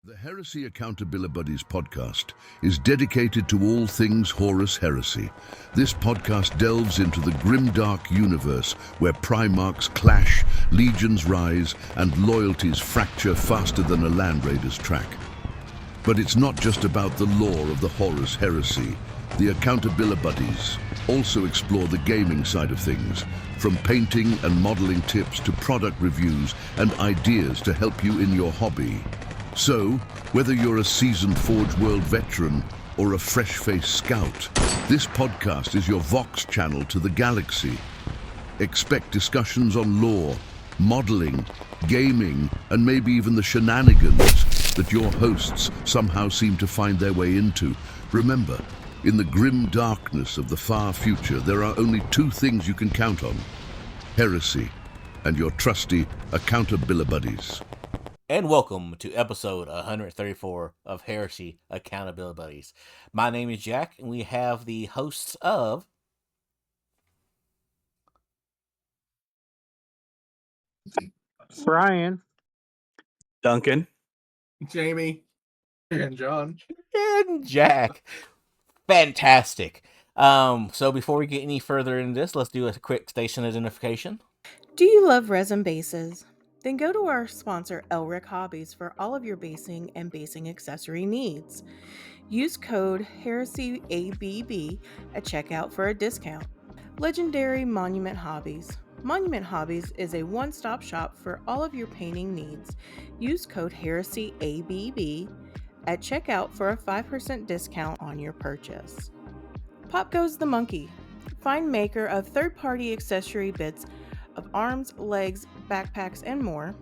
The Heresy Accountabilibuddies Podcast is dedicated to all things Horus Heresy. This podcast delves into the grimdark universe where Primarchs clash, legions rise, and loyalties fracture faster than a Land Raider's track. But it's not just about the lore of the Horus Heresy. The Accountabilibuddies also explore the gaming side of things, from painting and modeling tips to product reviews and ideas to help you in your hobby. So, whether you're a seasoned Forge World veteran or a fresh-faced scout, this podcast is your Vox channel to the galaxy. Expect discussions on lore, modeling, gaming, and maybe even the shenanigans that your hosts somehow seem to find their way into. Remember, in the grim darkness of the far future, there are only two things you can count on: heresy and your trusty Accountabilibuddies. And welcome to episode 134 of Heresy Accountabilibuddies. My name is Jack, and we have the hosts of... Brian, Duncan, Jamie, and John, and Jack. Fantastic. So before we get any further into this, let's do a quick station identification. Do you love resin bases? Then go to our sponsor, Elric Hobbies, for all of your basing and basing accessory needs. Use code HERESYABB at checkout for a discount. Legendary Monument Hobbies. Monument Hobbies is a one-stop shop for all of your painting needs. Use code HERESYABB at checkout for a 5% discount on your purchase. Pop Goes the Monkey. Find maker of third-party accessory bits of arms, legs, backpacks, and more,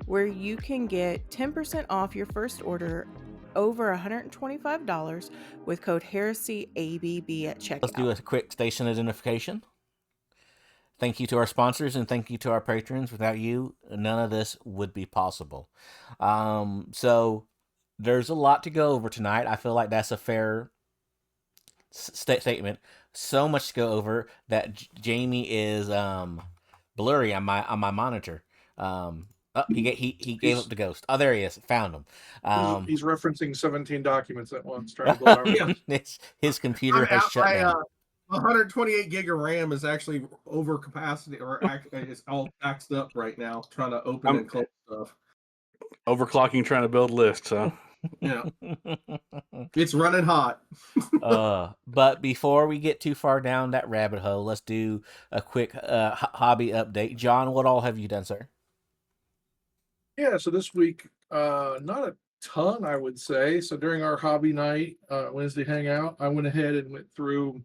where you can get 10% off your first order over $125 with code HERESYABB at checkout. Let's do a quick station identification. Thank you to our sponsors and thank you to our patrons. Without you, none of this would be possible. So there's a lot to go over tonight. I feel like that's a fair statement. So much to go over that Jamie is blurry on my monitor. He gave up the ghost. Oh, there he is. Found him. he's referencing 17 documents at once, trying to build our His computer has shut down. 128 gig of RAM is actually over capacity, or it's all taxed up right now, trying to open and close stuff. overclocking, trying to build lists, huh? Yeah, it's running hot. But before we get too far down that rabbit hole, let's do a quick hobby update. John, what all have you done, sir? Yeah, so this week, not a ton, I would say. So during our hobby night, Wednesday hangout, I went ahead and went through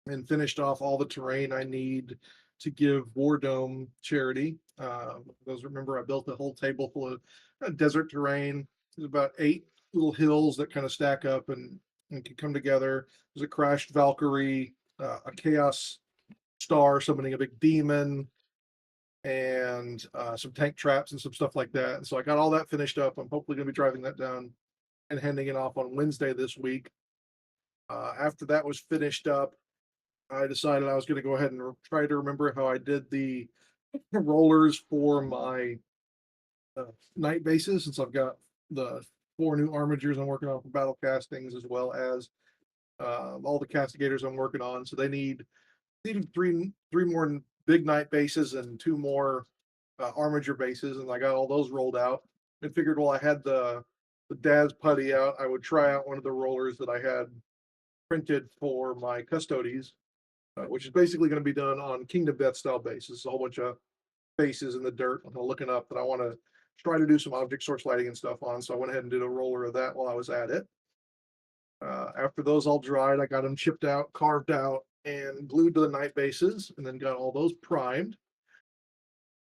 and finished off all the terrain I need to give War Dome charity. Those remember I built a whole table full of desert terrain. There's about 8 little hills that kind of stack up and can come together. There's a crashed Valkyrie, a Chaos Star summoning a big demon, and some tank traps and some stuff like that. And so I got all that finished up. I'm hopefully going to be driving that down and handing it off on Wednesday this week. After that was finished up, I decided I was going to go ahead and try to remember how I did the rollers for my night bases, since I've got the 4 new armigers I'm working on for battle castings, as well as all the castigators I'm working on. So they need three more big night bases and 2 more armiger bases, and I got all those rolled out and figured while I had the Daz putty out, I would try out one of the rollers that I had printed for my custodies, which is basically going to be done on Kingdom Death style bases. A whole bunch of bases in the dirt I'm looking up that I want to try to do some object source lighting and stuff on. So I went ahead and did a roller of that while I was at it. After those all dried, I got them chipped out, carved out, and glued to the night bases, and then got all those primed.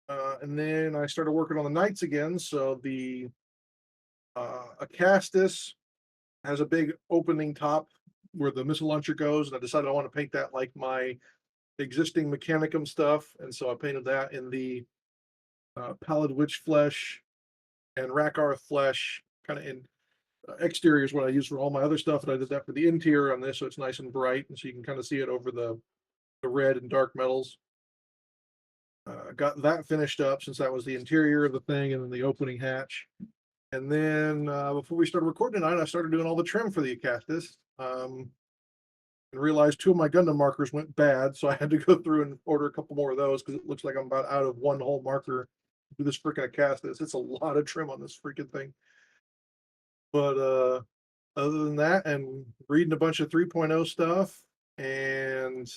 And then I started working on the knights again. So the Acastus has a big opening top where the missile launcher goes, and I decided I want to paint that like my existing Mechanicum stuff, and so I painted that in the Pallid Witch flesh and Rakarth flesh, kind of in exterior is what I use for all my other stuff, and I did that for the interior on this, so it's nice and bright, and so you can kind of see it over the red and dark metals. Got that finished up, since that was the interior of the thing, and then the opening hatch. And then before we started recording tonight, I started doing all the trim for the Acastus. And realized 2 of my Gundam markers went bad, so I had to go through and order a couple more of those because it looks like I'm about out of one whole marker to this freaking Acastus. It's a lot of trim on this freaking thing. But other than that, and reading a bunch of 3.0 stuff, and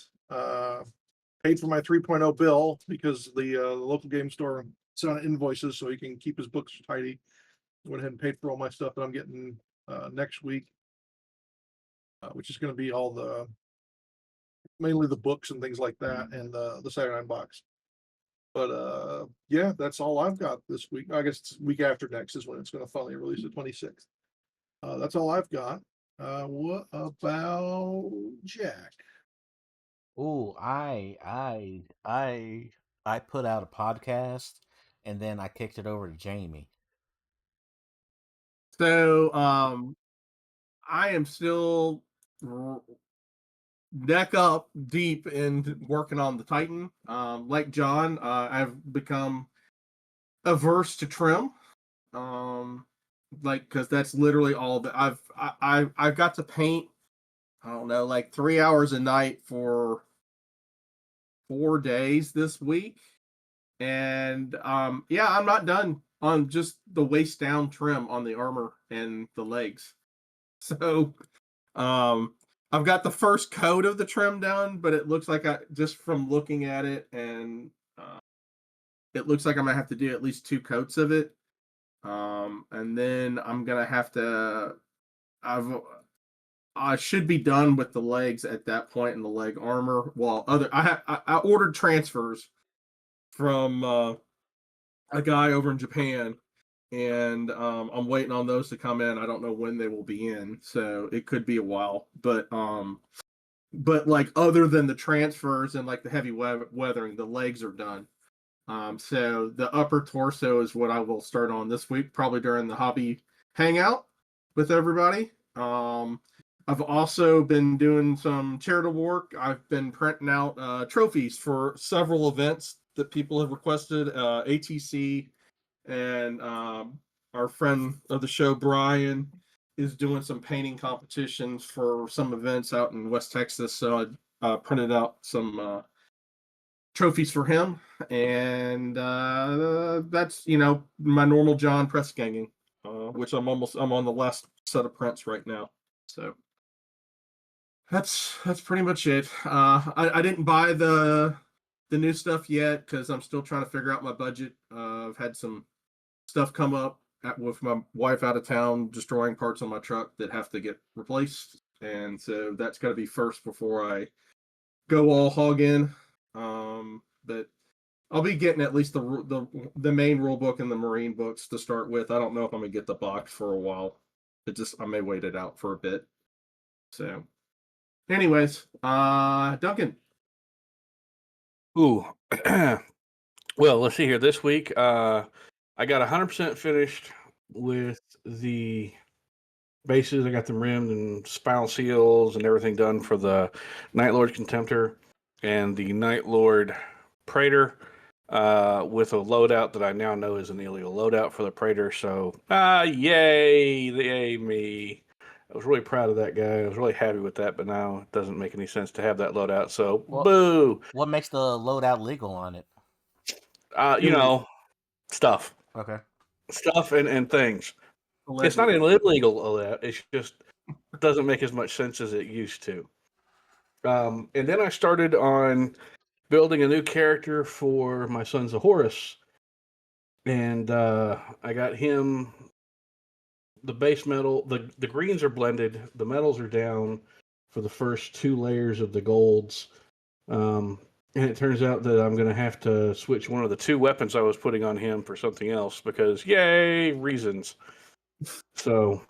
paid for my 3.0 bill because the local game store sent out invoices so he can keep his books tidy. Went ahead and paid for all my stuff that I'm getting next week, which is going to be all mainly the books and things like that, and the Saturday Night box. But yeah, that's all I've got this week. I guess it's week after next is when it's going to finally release, the 26th. That's all I've got. What about Jack? Ooh, I put out a podcast, and then I kicked it over to Jamie. So I am still neck up deep in working on the Titan. Like John, I've become averse to trim. Like, because that's literally all that I've got to paint. I don't know, like 3 hours a night for 4 days this week, and yeah, I'm not done on just the waist down trim on the armor and the legs. So I've got the first coat of the trim done, but it looks like just from looking at it, and it looks like I'm gonna have to do at least 2 coats of it. And then I'm gonna have to. I should be done with the legs at that point in the leg armor. While I ordered transfers from a guy over in Japan, and I'm waiting on those to come in. I don't know when they will be in, so it could be a while. But like, other than the transfers and like the heavy weathering, the legs are done. So the upper torso is what I will start on this week, probably during the hobby hangout with everybody. I've also been doing some charitable work. I've been printing out trophies for several events that people have requested. ATC and our friend of the show, Brian, is doing some painting competitions for some events out in West Texas. So I printed out some trophies for him, and that's my normal John press ganging, which I'm on the last set of prints right now. So that's pretty much it. I didn't buy the new stuff yet because I'm still trying to figure out my budget. I've had some stuff come up with my wife out of town, destroying parts on my truck that have to get replaced, and so that's got to be first before I go all hog in. But I'll be getting at least the main rule book and the Marine books to start with. I don't know if I'm gonna get the box for a while. I may wait it out for a bit. So, anyways, Duncan. Ooh. Well, let's see here. This week, I got 100% finished with the bases. I got them rimmed and spinal seals and everything done for the Night Lord Contemptor and the Night Lord Praetor, with a loadout that I now know is an illegal loadout for the Praetor. So, yay me. I was really proud of that guy. I was really happy with that, but now it doesn't make any sense to have that loadout. So, boo. What makes the loadout legal on it? Stuff. Okay. Stuff and things. Allegedly. It's not an illegal loadout. It's just doesn't make as much sense as it used to. And then I started on building a new character for my son's Horus, and I got him the base metal. The greens are blended, the metals are down for the first 2 layers of the golds, and it turns out that I'm going to have to switch one of the 2 weapons I was putting on him for something else because yay reasons. So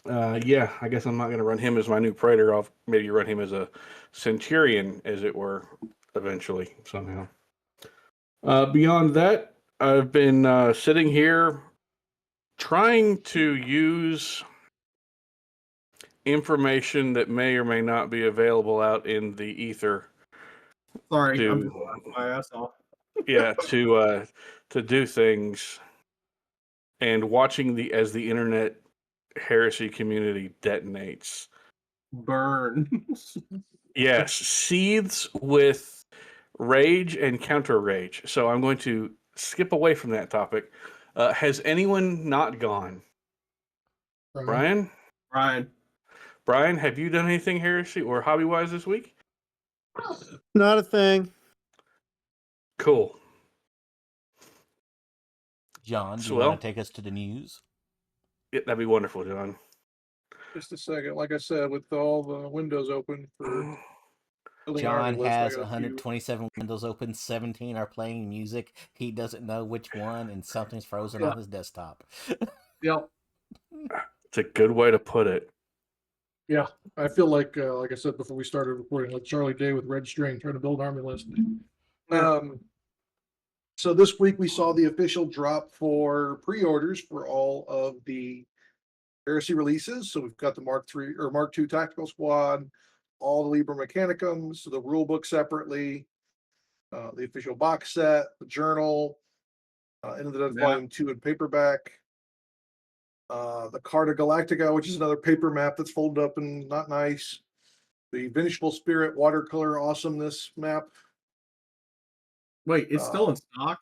yeah, I guess I'm not going to run him as my new Praetor. I'll maybe run him as a Centurion, as it were, eventually, somehow. Beyond that, I've been sitting here trying to use information that may or may not be available out in the ether. Sorry, I'm just laughing my ass off. Yeah, to do things. and watching as the internet heresy community detonates. Burn. Yes, seethes with rage and counter rage. So I'm going to skip away from that topic. Has anyone not gone? Brian? Brian, have you done anything heresy or hobby-wise this week? Not a thing. Cool. John, do you Swell. want to take us to the news? Yeah, that'd be wonderful, John. Just a second. Like I said, with all the windows open for building John army list, I has got a few. 127 windows open, 17 are playing music. He doesn't know which one, and something's frozen on his desktop. Yep. It's a good way to put it. Yeah, I feel like I said before we started recording, like Charlie Day with Red String trying to build army list. So this week we saw the official drop for pre-orders for all of the Heresy releases. So we've got the Mark III or Mark II Tactical Squad, all the Liber Mechanicums, the rule book separately, the official box set, the journal, Into the Dead Volume 2 in paperback, the Carta Galactica, which is another paper map that's folded up and not nice, the Vengeful Spirit watercolor awesomeness map. Wait, it's still in stock?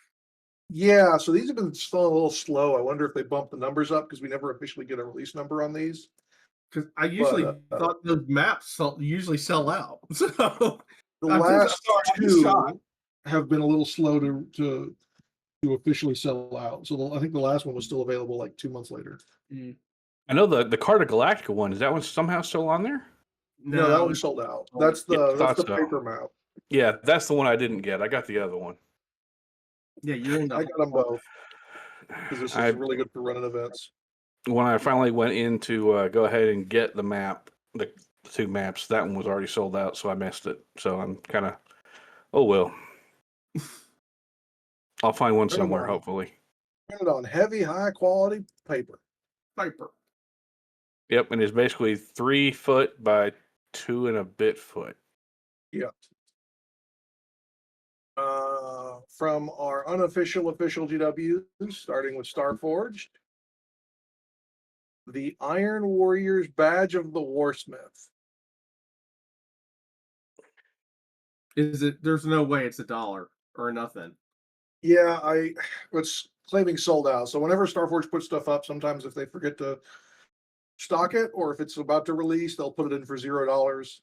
Yeah, so these have been still a little slow. I wonder if they bumped the numbers up because we never officially get a release number on these. Because I usually thought those maps usually sell out. So the last two have been a little slow to officially sell out. So I think the last one was still available like 2 months later. I know the Carta Galactica one. Is that one somehow still on there? No, that one sold out. That's the paper map. Yeah, that's the one I didn't get. I got the other one. Yeah, I got them both. Because this is really good for running events. When I finally went in to go ahead and get the map, the two maps, that one was already sold out, so I missed it. So I'm kind of, oh well. I'll find one somewhere, hopefully. Print it on heavy, high quality paper. Yep, and it's basically 3 foot by 2 and a bit foot. Yep. From our unofficial official GWs, starting with Starforged, the Iron Warriors Badge of the Warsmith. Is it? There's no way it's $1 or nothing. Yeah, it's claiming sold out. So whenever Starforge puts stuff up, sometimes if they forget to stock it or if it's about to release, they'll put it in for $0.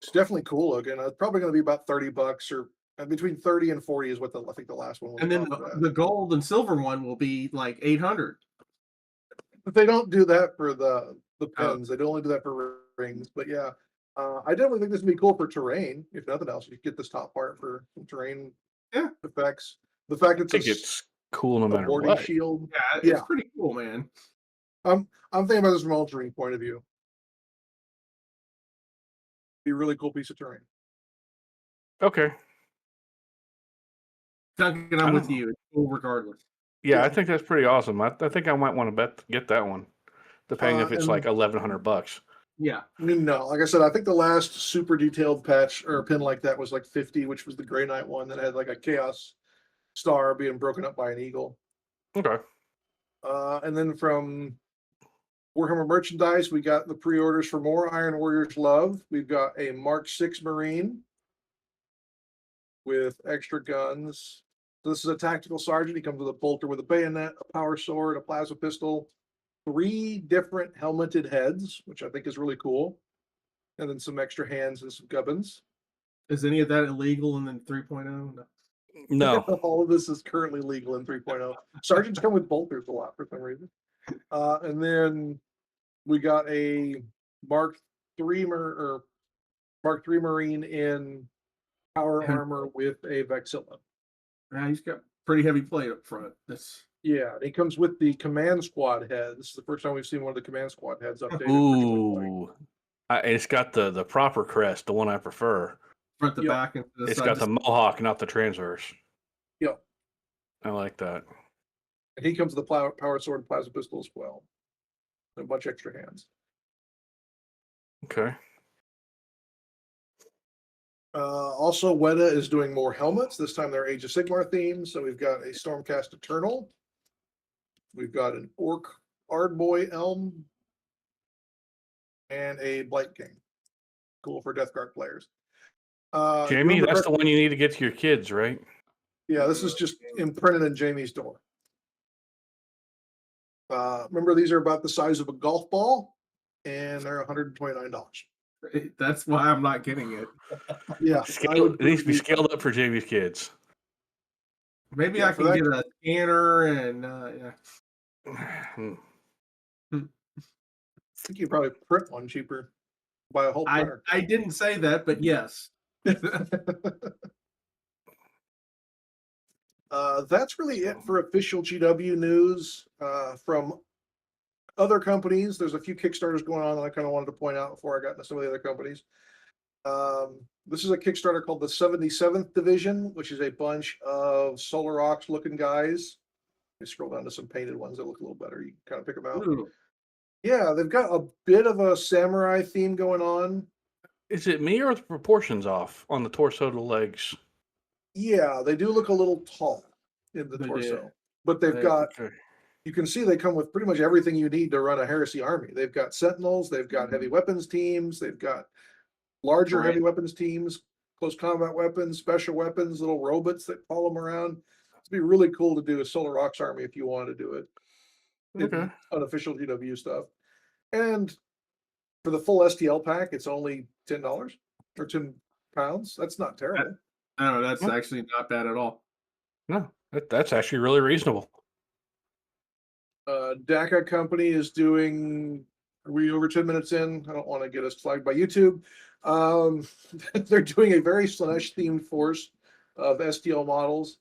It's definitely cool looking. It's probably going to be about $30 or between 30 and 40 is what I think the last one was. And then the gold and silver one will be like 800. But they don't do that for the pins. They only do that for rings. But yeah, I definitely think this would be cool for terrain. If nothing else, you get this top part for some terrain effects. The fact it's cool no matter what. Shield. Yeah, it's pretty cool, man. I'm thinking about this from all terrain point of view. Be a really cool piece of terrain. Okay. Duncan, I'm with you. It's cool regardless. Yeah, I think that's pretty awesome. I think I might want to get that one, depending if it's like $1,100. Yeah. No, like I said, I think the last super detailed patch or pin like that was like 50, which was the Grey Knight one that had like a Chaos Star being broken up by an eagle. Okay. And then from Warhammer merchandise, we got the pre-orders for more Iron Warriors Love. We've got a Mark VI Marine with extra guns. So this is a tactical sergeant. He comes with a bolter with a bayonet, a power sword, a plasma pistol, 3 different helmeted heads, which I think is really cool. And then some extra hands and some gubbins. Is any of that illegal in the 3.0? No. All of this is currently legal in 3.0. Sergeants come with bolters a lot for some reason. And then we got a Mark III Marine in power armor with a Vexilla. He's got pretty heavy plate up front. Yeah, he comes with the command squad head. This is the first time we've seen one of the command squad heads updated. Ooh, it's got the proper crest, the one I prefer. Front to back and to the it's side. got the mohawk, not the transverse. Yep, I like that. and he comes with the power sword and plasma pistol as well, and a bunch of extra hands. Okay. Also, Weta is doing more helmets. This time they're Age of Sigmar themed. So we've got a Stormcast Eternal We've got an Orc Ardboy Elm and a Blight King. Cool for Death Guard players. Jamie, that's the one you need to get to your kids, right? Yeah, this is just imprinted in Jamie's door. Remember, these are about the size of a golf ball, and they're $129. That's why I'm not getting it. Yeah, It needs to be scaled up for Jamie's kids. Maybe Yeah, I can get a scanner and yeah. I think you probably print one cheaper. Buy a whole printer. I didn't say that, but yes. That's really it for official GW news from other companies. There's a few Kickstarters going on that I kind of wanted to point out before I got into some of the other companies. This is a Kickstarter called the 77th Division, which is a bunch of Solar Ox looking guys. You scroll down to some painted ones that look a little better. You can kind of pick them out. Ooh. Yeah, they've got a bit of a samurai theme going on. Is it me or the proportions off on the torso to legs? Yeah, they do look a little tall in the torso, but they've got, you can see they come with pretty much everything you need to run a Heresy army. They've got Sentinels, they've got heavy weapons teams, they've got larger heavy weapons teams, close combat weapons, special weapons, little robots that follow them around. It'd be really cool to do a Solar Ox army if you wanted to do it. Okay. Unofficial GW stuff. And for the full STL pack, it's only $10 or £10. That's not terrible. I don't know. That's actually not bad at all. No, that's actually really reasonable. DACA company is doing, are we over 10 minutes in? I don't want to get us flagged by YouTube. They're doing a very Slanesh themed force of STL models.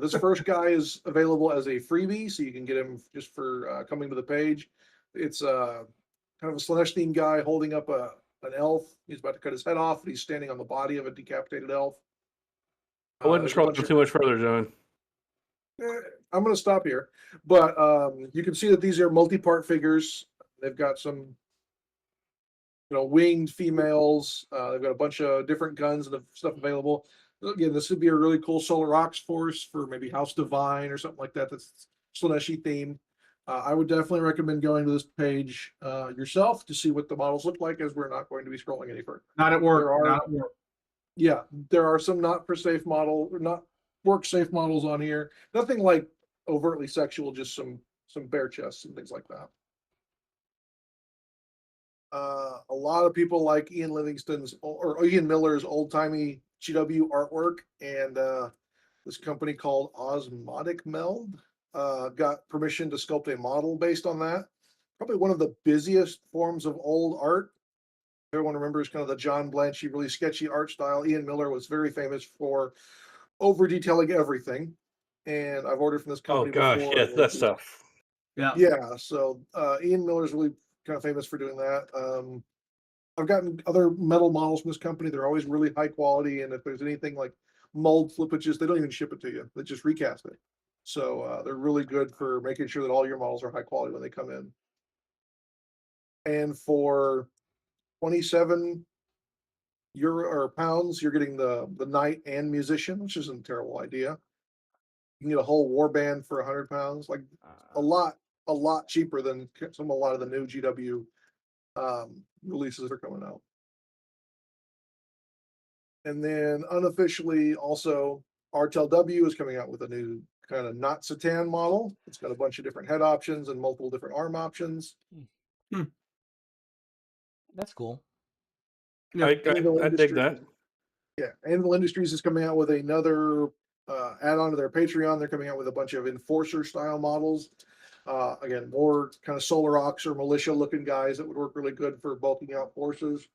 This first guy is available as a freebie, so you can get him just for coming to the page. It's kind of a Slanesh themed guy holding up an elf. He's about to cut his head off, and he's standing on the body of a decapitated elf. I wouldn't scroll too much further, John. I'm going to stop here, but you can see that these are multi-part figures. They've got some, winged females. They've got a bunch of different guns and stuff available. Again, this would be a really cool Solar Ox force for maybe House Divine or something like that. That's Slaneshi themed. I would definitely recommend going to this page yourself to see what the models look like, as we're not going to be scrolling any further. Not at work. Not at work. Yeah, there are some not work safe models on here. Nothing like overtly sexual, just some bare chests and things like that. A lot of people like Ian Miller's old timey GW artwork, and this company called Osmotic Meld got permission to sculpt a model based on that. Probably one of the busiest forms of old art. Everyone remembers kind of the John Blanchy, really sketchy art style. Ian Miller was very famous for over detailing everything, and I've ordered from this company. Oh gosh, before. yes, that stuff. Yeah. So Ian Miller's really kind of famous for doing that. I've gotten other metal models from this company. They're always really high quality, and if there's anything like mold flippages, they don't even ship it to you. They just recast it. So they're really good for making sure that all your models are high quality when they come in. And for 27 euro or pounds, you're getting the knight and musician, which isn't a terrible idea. You can get a whole war band for 100 pounds, like a lot cheaper than a lot of the new GW releases that are coming out. And then unofficially, also RTLW is coming out with a new kind of not Satan model. It's got a bunch of different head options and multiple different arm options. That's cool. Yeah, I dig that. Yeah, Anvil Industries is coming out with another add-on to their Patreon. They're coming out with a bunch of Enforcer style models. Again, more kind of Solar Ox or militia looking guys that would work really good for bulking out forces.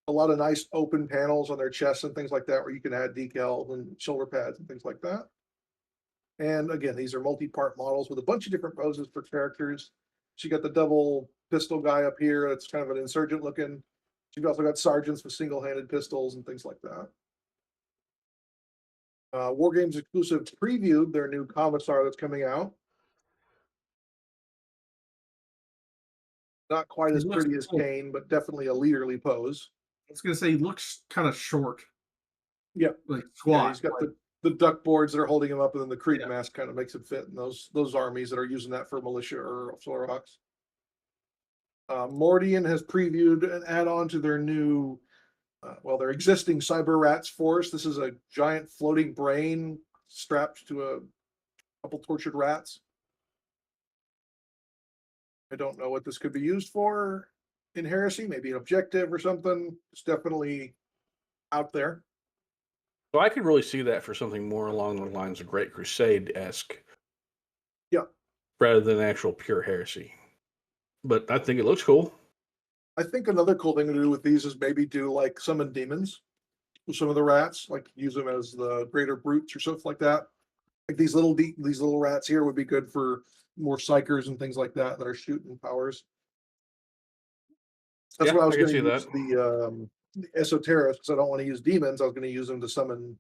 A lot of nice open panels on their chests and things like that, where you can add decals and shoulder pads and things like that. And again, these are multi-part models with a bunch of different poses for characters. So you got the double pistol guy up here. It's kind of an insurgent looking. You've also got sergeants with single-handed pistols and things like that. War Games Exclusive previewed their new Commissar that's coming out. Not quite as pretty as Kane, but definitely a leaderly pose. I was gonna say he looks kind of short. Yeah, like squat. Yeah, he's got the duck boards that are holding him up, and then the Krieg mask kind of makes it fit in those armies that are using that for militia or Florhawks. Mordian has previewed an add-on to their new, their existing Cyber Rats force. This is a giant floating brain strapped to a couple tortured rats. I don't know what this could be used for in Heresy, maybe an objective or something. It's definitely out there. So I could really see that for something more along the lines of Great Crusade-esque. Yeah. Rather than actual pure Heresy. But I think it looks cool. I think another cool thing to do with these is maybe do like summon demons with some of the rats, like use them as the greater brutes or something like that. Like these little rats here would be good for more psychers and things like that are shooting powers. That's what I was going to use the esoterics, because I don't want to use demons. I was going to use them to summon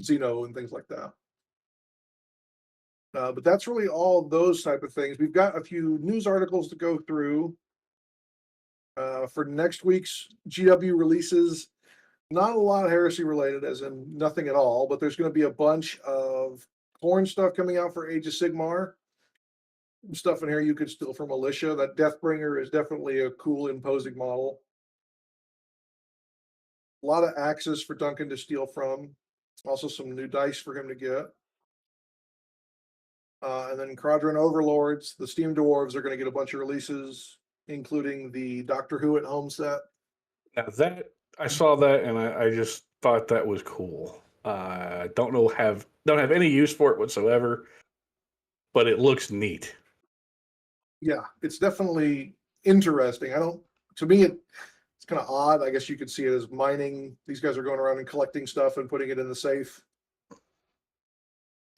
Xeno and things like that. But that's really all those type of things. We've got a few news articles to go through. For next week's GW releases, not a lot of Heresy related, as in nothing at all, but there's going to be a bunch of Horn stuff coming out for Age of Sigmar. Stuff in here you could steal from Militia. That Deathbringer is definitely a cool, imposing model. A lot of axes for Duncan to steal from. Also some new dice for him to get. And then Quadrant Overlords, the Steam Dwarves are going to get a bunch of releases, including the Doctor Who at Home set. Now that I saw that and I just thought that was cool. Don't have any use for it whatsoever, but it looks neat. Yeah, it's definitely interesting. To me, it's kind of odd. I guess you could see it as mining. These guys are going around and collecting stuff and putting it in the safe.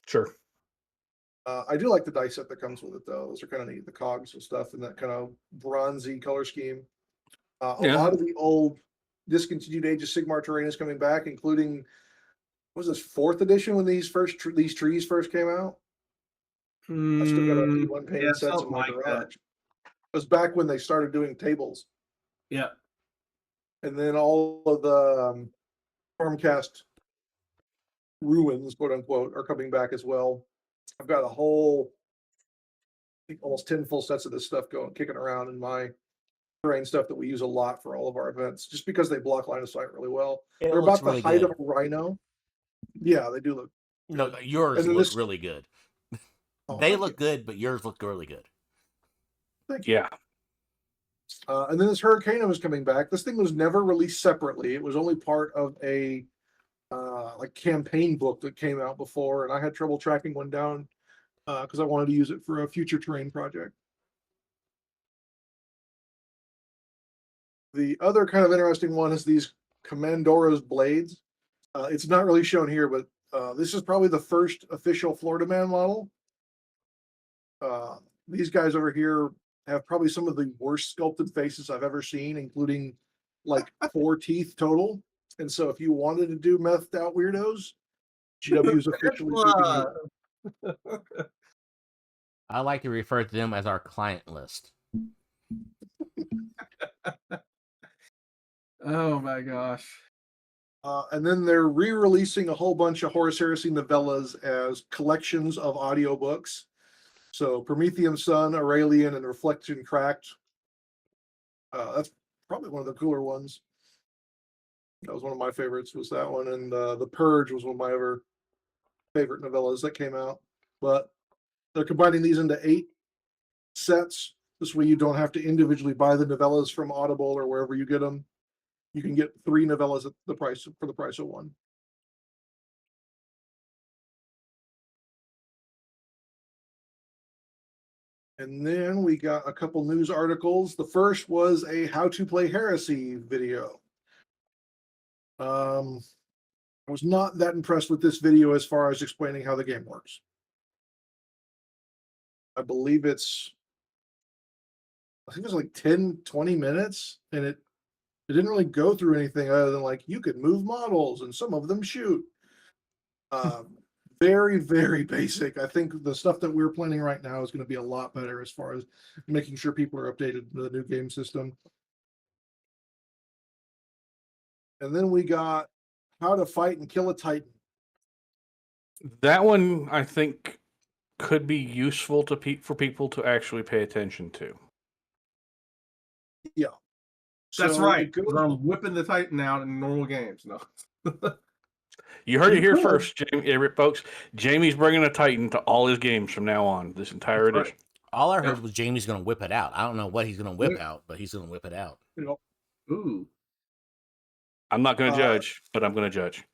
Sure. I do like the dice set that comes with it, though. Those are kind of neat, the cogs and stuff, and that kind of bronzy color scheme. A lot of the old discontinued Age of Sigmar terrain is coming back, including, what was this, 4th edition when these trees first came out? I still got a few unpainted sets in my garage. It was back when they started doing tables. Yeah. And then all of the Stormcast ruins, quote unquote, are coming back as well. I've got a whole, I think almost 10 full sets of this stuff kicking around in my terrain stuff that we use a lot for all of our events, just because they block line of sight really well. They're about the height of a rhino. Yeah, they do look. No, yours look really good. They look good, but yours look really good. Thank you. Yeah. And then this Hurricane was coming back. This thing was never released separately. It was only part of a campaign book that came out before, and I had trouble tracking one down because I wanted to use it for a future terrain project. The other kind of interesting one is these Commandora's blades. It's not really shown here, but this is probably the first official Florida Man model. These guys over here have probably some of the worst sculpted faces I've ever seen, including like 4 teeth total. And so if you wanted to do methed out weirdos, GW's officially keeping you. I like to refer to them as our client list. Oh my gosh. And then they're re-releasing a whole bunch of Horus Heresy novellas as collections of audiobooks. So Prometheum Sun, Aurelian, and Reflection Cracked. That's probably one of the cooler ones. That was one of my favorites, was that one. And The Purge was one of my other favorite novellas that came out. But they're combining these into 8 sets. This way you don't have to individually buy the novellas from Audible or wherever you get them. You can get 3 novellas at the price of 1. And then we got a couple news articles. The first was a How to Play Heresy video. I was not that impressed with this video as far as explaining how the game works. I believe it's like 10, 20 minutes, and it didn't really go through anything other than like you could move models and some of them shoot. Very, very basic. I think the stuff that we're planning right now is going to be a lot better as far as making sure people are updated to the new game system. And then we got How to Fight and Kill a Titan. That one, I think, could be useful for people to actually pay attention to. Yeah. That's So right. it goes- 'Cause I'm whipping the Titan out in normal games. No. You heard it here could. first, folks. Jamie's bringing a Titan to all his games from now on, this entire That's right. edition. All I heard Yeah. was Jamie's going to whip it out. I don't know what he's going to whip out, but he's going to whip it out. you know, Ooh. I'm not going to Uh, judge, but I'm going to judge.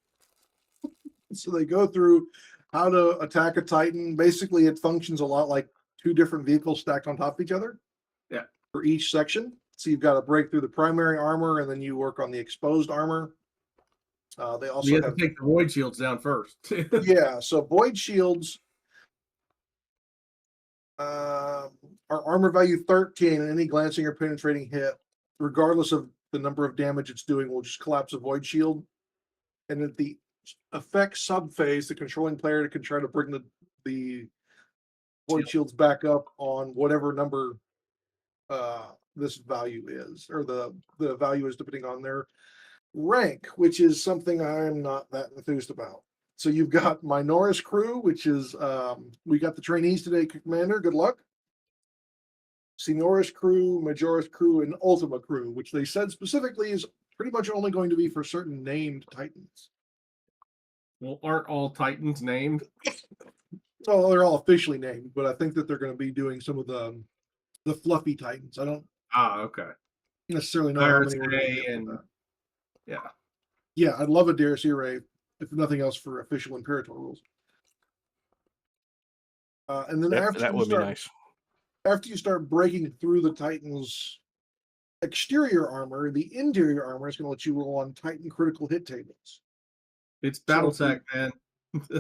so they go through how to attack a Titan. Basically, it functions a lot like two different vehicles stacked on top of each other. Yeah. For each section. So you've got to break through the primary armor, and then you work on the exposed armor. They also You have have to take the void shields down first. yeah. So void shields are armor value 13, and any glancing or penetrating hit, regardless of the number of damage it's doing, will just collapse a void shield. And at the effect subphase, the controlling player can try to bring the void shields back up on whatever number this value is, or the value is depending on their rank, which is something I'm not that enthused about. So you've got Minoris crew, which is we got the trainees today, Commander. Good luck. Senioris crew, Majoris crew, and Ultima crew, which they said specifically is pretty much only going to be for certain named Titans. Well, aren't all Titans named? So they're all officially named, but I think that they're going to be doing some of the fluffy Titans. I don't Okay. necessarily know how many Heresy we're going to get and with that. yeah. Yeah, I'd love a Heresy array, if nothing else, for official Imperator rules. And then That would be nice. After you start breaking through the Titan's exterior armor, the interior armor is going to let you roll on Titan critical hit tables. It's BattleTech, man.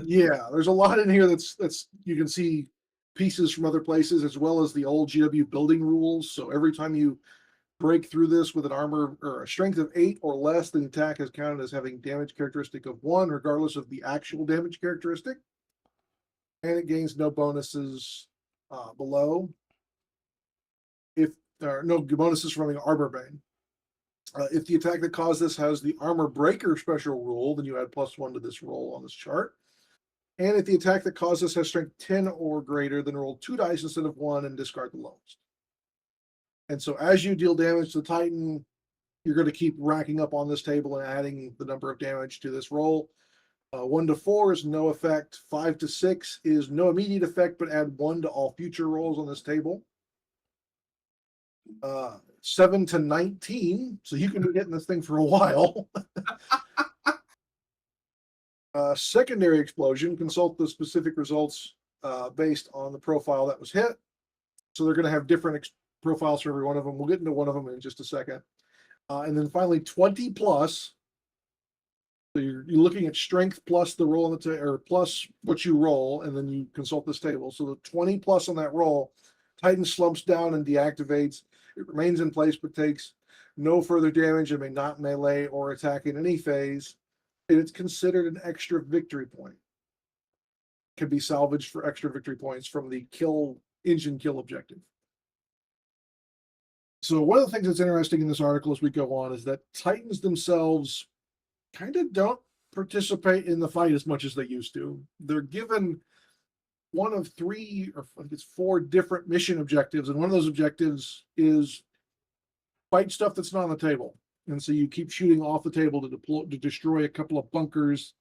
Yeah, there's a lot in here that's you can see pieces from other places, as well as the old GW building rules. So every time you break through this with an armor or a strength of 8 or less, the attack is counted as having damage characteristic of 1, regardless of the actual damage characteristic. And it gains no bonuses below. If there are no bonuses from the armor bane. If the attack that caused this has the armor breaker special rule, then you add +1 to this roll on this chart. And if the attack that caused this has strength 10 or greater, then roll 2 dice instead of 1 and discard the lowest. And so as you deal damage to the Titan, you're going to keep racking up on this table and adding the number of damage to this roll. 1 to 4 is no effect. 5 to 6 is no immediate effect, but add 1 to all future rolls on this table. 7 to 19, so you can be getting this thing for a while. Secondary explosion, consult the specific results based on the profile that was hit. So they're going to have different profiles for every one of them. We'll get into one of them in just a second. And then finally, 20 plus. So you're looking at strength plus the roll on the or plus what you roll, and then you consult this table. So the 20 plus on that roll, Titan slumps down and deactivates. It remains in place, but takes no further damage and may not melee or attack in any phase. It's considered an extra victory point. Can be salvaged for extra victory points from the engine kill objective. So one of the things that's interesting in this article as we go on is that Titans themselves kind of don't participate in the fight as much as they used to. They're given one of 3 or I think it's 4 different mission objectives, and one of those objectives is fight stuff that's not on the table. And so you keep shooting off the table to destroy a couple of bunkers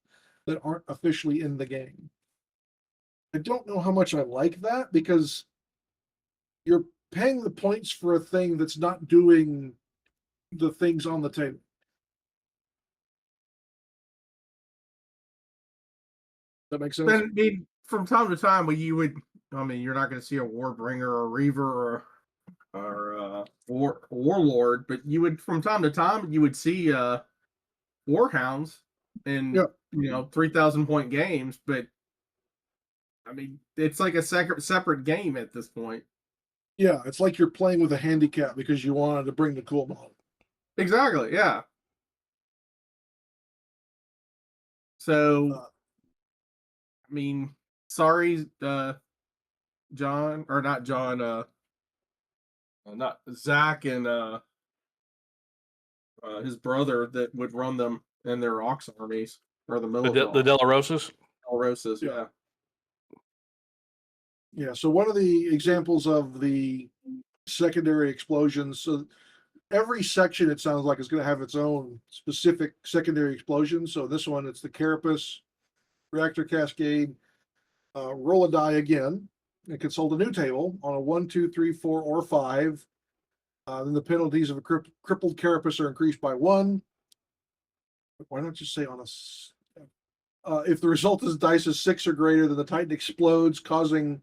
that aren't officially in the game. I don't know how much I like that, because you're paying the points for a thing that's not doing the things on the table. That makes sense? I mean, from time to time, you're not going to see a Warbringer or a Reaver or Warlord, but you would, from time to time, you would see Warhounds in 3,000 point games. But I mean, it's like a separate game at this point. Yeah, it's like you're playing with a handicap because you wanted to bring the cool model. Exactly. Yeah. So, I mean, sorry, John, or not John, not Zach and his brother that would run them in their Ox armies, or the The De La Rosas? Rosas, yeah. Yeah, so one of the examples of the secondary explosions, so every section, it sounds like, is going to have its own specific secondary explosion. So this one, it's the carapace, reactor cascade, roll a die again, and consult a new table on a 1, 2, 3, 4, or 5. Then the penalties of a crippled carapace are increased by 1. Why not just say on a... if the result is dice is 6 or greater, then the Titan explodes, causing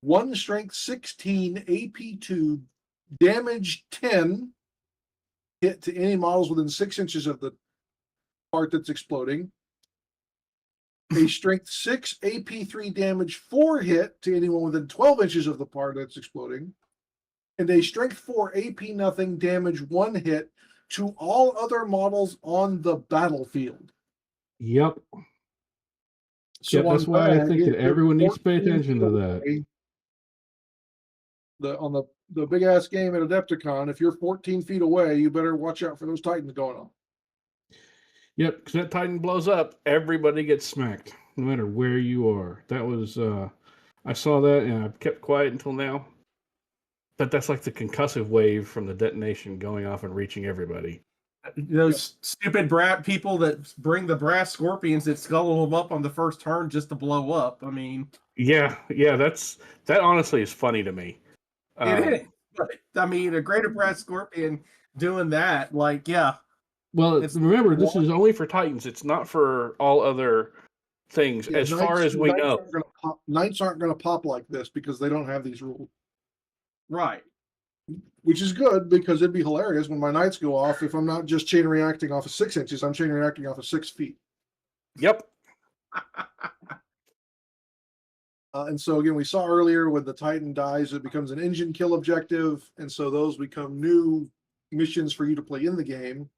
1 strength 16 AP2 damage 10 hit to any models within 6 inches of the part that's exploding. A strength 6 AP3 damage 4 hit to anyone within 12 inches of the part that's exploding. And a strength 4 AP nothing damage 1 hit to all other models on the battlefield. Yep. So yeah, that's why I think that everyone needs to pay attention to that. On the big ass game at Adepticon, if you're 14 feet away, you better watch out for those Titans going on. Yep, because that Titan blows up, everybody gets smacked, no matter where you are. That was, I saw that and I kept quiet until now. But that's like the concussive wave from the detonation going off and reaching everybody. Those stupid brat people that bring the brass scorpions that scuttle them up on the first turn just to blow up. I mean, yeah, that honestly is funny to me. It is. But, I mean, a greater brass scorpion doing that, like, yeah. Well, remember, this is only for Titans. It's not for all other things, as far as we know. Knights aren't going to pop like this because they don't have these rules. Right. Which is good, because it'd be hilarious when my Knights go off. If I'm not just chain reacting off of 6 inches, I'm chain reacting off of 6 feet. Yep. And so again, we saw earlier when the Titan dies, it becomes an engine kill objective, and so those become new missions for you to play in the game.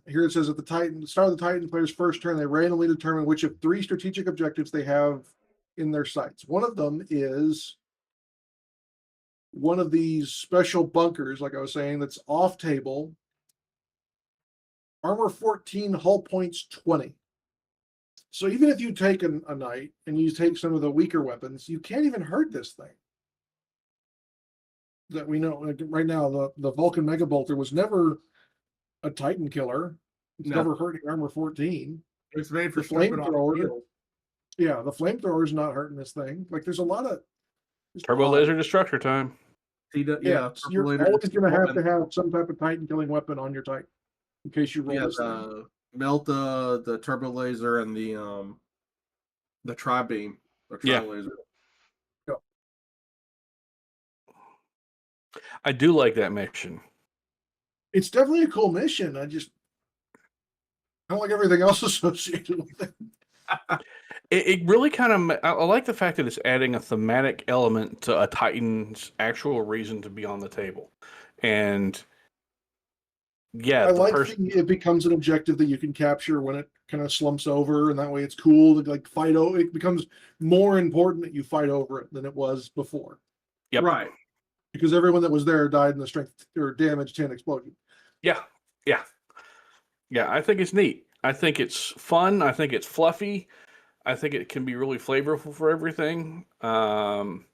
Here it says at the start of the Titan player's first turn, they randomly determine which of 3 strategic objectives they have in their sights. One of them is one of these special bunkers, like I was saying, that's off table. Armor 14, hull points 20. So even if you take a knight and you take some of the weaker weapons, you can't even hurt this thing. That we know, like right now, the Vulcan Mega Bolter was never a Titan killer. It's never hurting armor 14. It's made for flamethrower. Yeah, the flamethrower is not hurting this thing. Like there's a lot of turbo laser destructor time. Yeah, you're always going to have some type of Titan killing weapon on your Titan in case you roll this thing. Melta, the turbo laser, and the tri-beam or laser. Yeah. I do like that mission. It's definitely a cool mission. I don't like everything else associated with it. It really kind of, I like the fact that it's adding a thematic element to a Titan's actual reason to be on the table. And yeah, it becomes an objective that you can capture when it kind of slumps over, and that way it's cool to like fight over. It becomes more important that you fight over it than it was before. Yep. Right. Because everyone that was there died in the strength or damage 10 explosion. Yeah. I think it's neat. I think it's fun. I think it's fluffy. I think it can be really flavorful for everything. But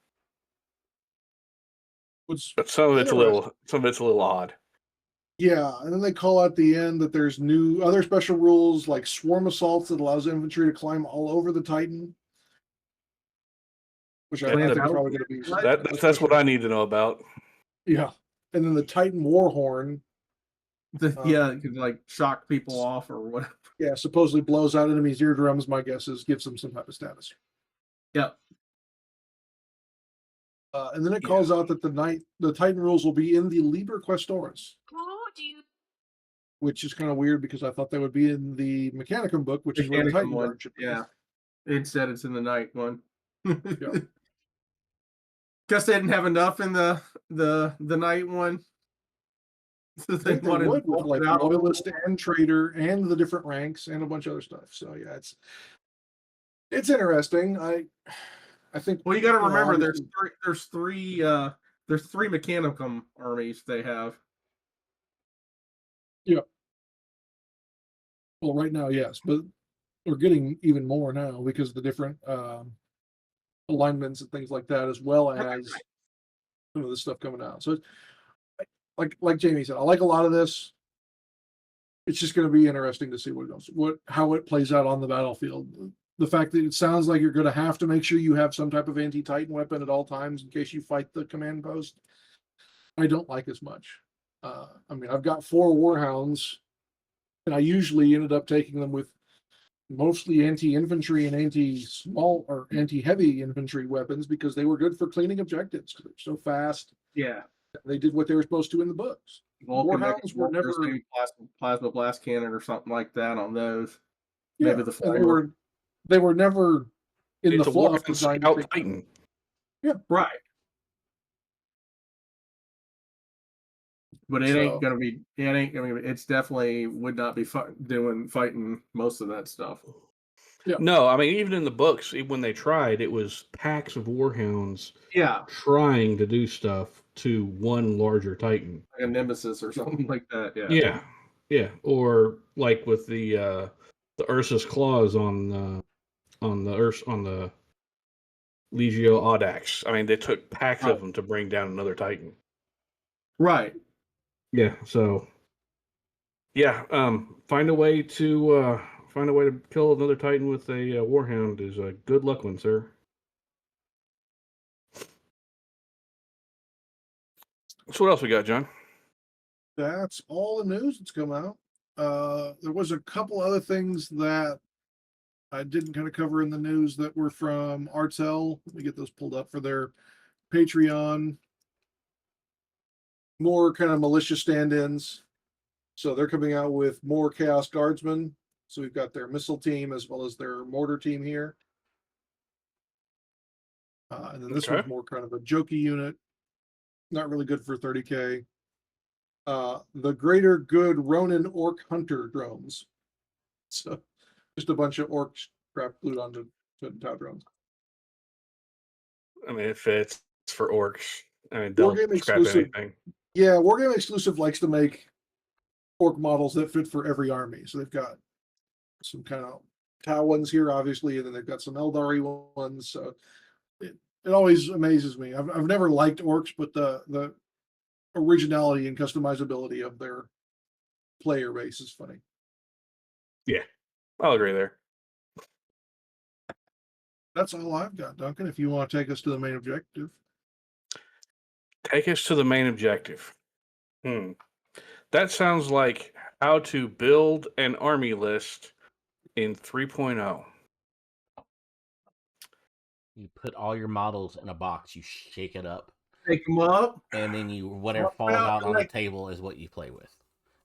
some of it's a little odd. Yeah, and then they call out the end that there's other special rules like swarm assaults that allows infantry to climb all over the Titan. Which I think is probably going to be that's what I need to know about. Yeah, and then the Titan Warhorn. It could like shock people off or whatever. Yeah, supposedly blows out enemies' eardrums. My guess is gives them some type of status. Yeah. And then it calls out that the Titan rules will be in the Liber Questoris. Which is kind of weird because I thought they would be in the Mechanicum book, which is where the Titan one. Yeah. Instead, it's in the Night one. Yeah. Guess they didn't have enough in the Night one. So they would with like loyalist and traitor and the different ranks and a bunch of other stuff. So yeah, it's interesting. I think. Well, you got to remember there's three Mechanicum armies they have. Yeah. Well, right now, yes, but we're getting even more now because of the different alignments and things like that, as well as some of this stuff coming out. So, like Jamie said, I like a lot of this. It's just going to be interesting to see how it plays out on the battlefield. The fact that it sounds like you're going to have to make sure you have some type of anti-Titan weapon at all times in case you fight the command post, I don't like as much. I mean, I've got 4 Warhounds, and I usually ended up taking them with mostly anti-infantry and anti-small or anti-heavy infantry weapons because they were good for cleaning objectives because they're so fast. Yeah. They did what they were supposed to in the books. Warhounds were never plasma blast cannon or something like that on those. Yeah, Maybe the flavor. They were never in It's the a fluff. Warhound Scout Titan. Yeah, right. But it ain't gonna be. It's definitely would not be fighting most of that stuff. Yeah. No, I mean even in the books, when they tried, it was packs of Warhounds. Yeah. Trying to do stuff to one larger Titan, like a Nemesis or something like that. Yeah. Yeah. Yeah. Or like with the Ursus claws on the Legio Audax. I mean, they took packs of them to bring down another Titan. Right. Yeah. So. Yeah. Find a way to kill another Titan with a Warhound is a good luck one, sir. So what else we got, John? That's all the news that's come out. There was a couple other things that I didn't kind of cover in the news that were from Artel. Let me get those pulled up for their Patreon. More kind of militia stand-ins. So they're coming out with more Chaos Guardsmen. So we've got their missile team as well as their mortar team here. And then this one's more kind of a jokey unit. Not really good for 30K. The Greater Good Ronin Orc Hunter drones. So just a bunch of orcs strapped glued onto Tau drones. I mean, it fits for orcs. I mean, they'll scrap anything. Yeah, Wargame Exclusive likes to make orc models that fit for every army. So they've got some kind of Tau ones here, obviously, and then they've got some Eldari ones. So it always amazes me. I've never liked orcs, but the originality and customizability of their player base is funny. Yeah, I'll agree there. That's all I've got, Duncan. If you want to take us to the main objective. Take us to the main objective. That sounds like how to build an army list in 3.0. You put all your models in a box, you shake it up. Take them up. And then whatever falls out on the table is what you play with.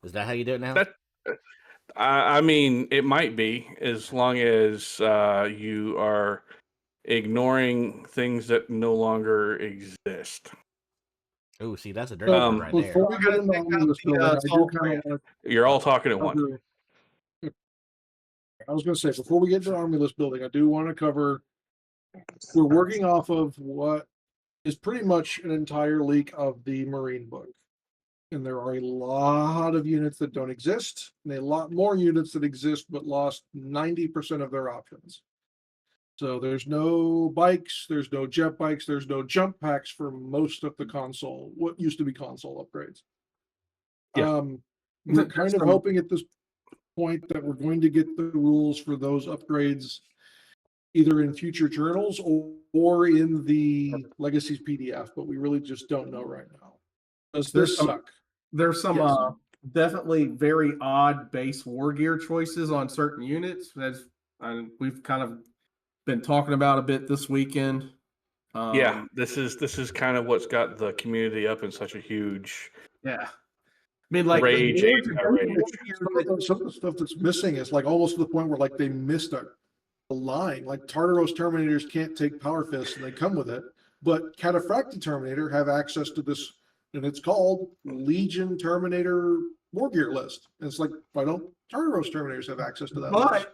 Is that how you do it now? I mean, it might be, as long as you are ignoring things that no longer exist. Oh, see, that's a dirty one right there. Before we get into this building, you're all talking at once. I was going to say, before we get to the army list building, I do want to cover, we're working off of what is pretty much an entire leak of the Marine book. And there are a lot of units that don't exist, and a lot more units that exist but lost 90% of their options. So there's no bikes, there's no jet bikes, there's no jump packs for most of the console, what used to be console upgrades. Yeah. We're kind of hoping at this point that we're going to get the rules for those upgrades either in future journals or in the Legacies PDF, but we really just don't know right now. Does this suck? There's some definitely very odd base war gear choices on certain units, as we've kind of been talking about a bit this weekend. Yeah, this is kind of what's got the community up in such a huge I mean, like rage. Some of the stuff that's missing is like almost to the point where like they missed a line. Like Tartaros Terminators can't take Power Fists and they come with it, but Cataphractii Terminator have access to this, and it's called Legion Terminator War Gear List. And it's like, why don't Tartaros Terminators have access to that list?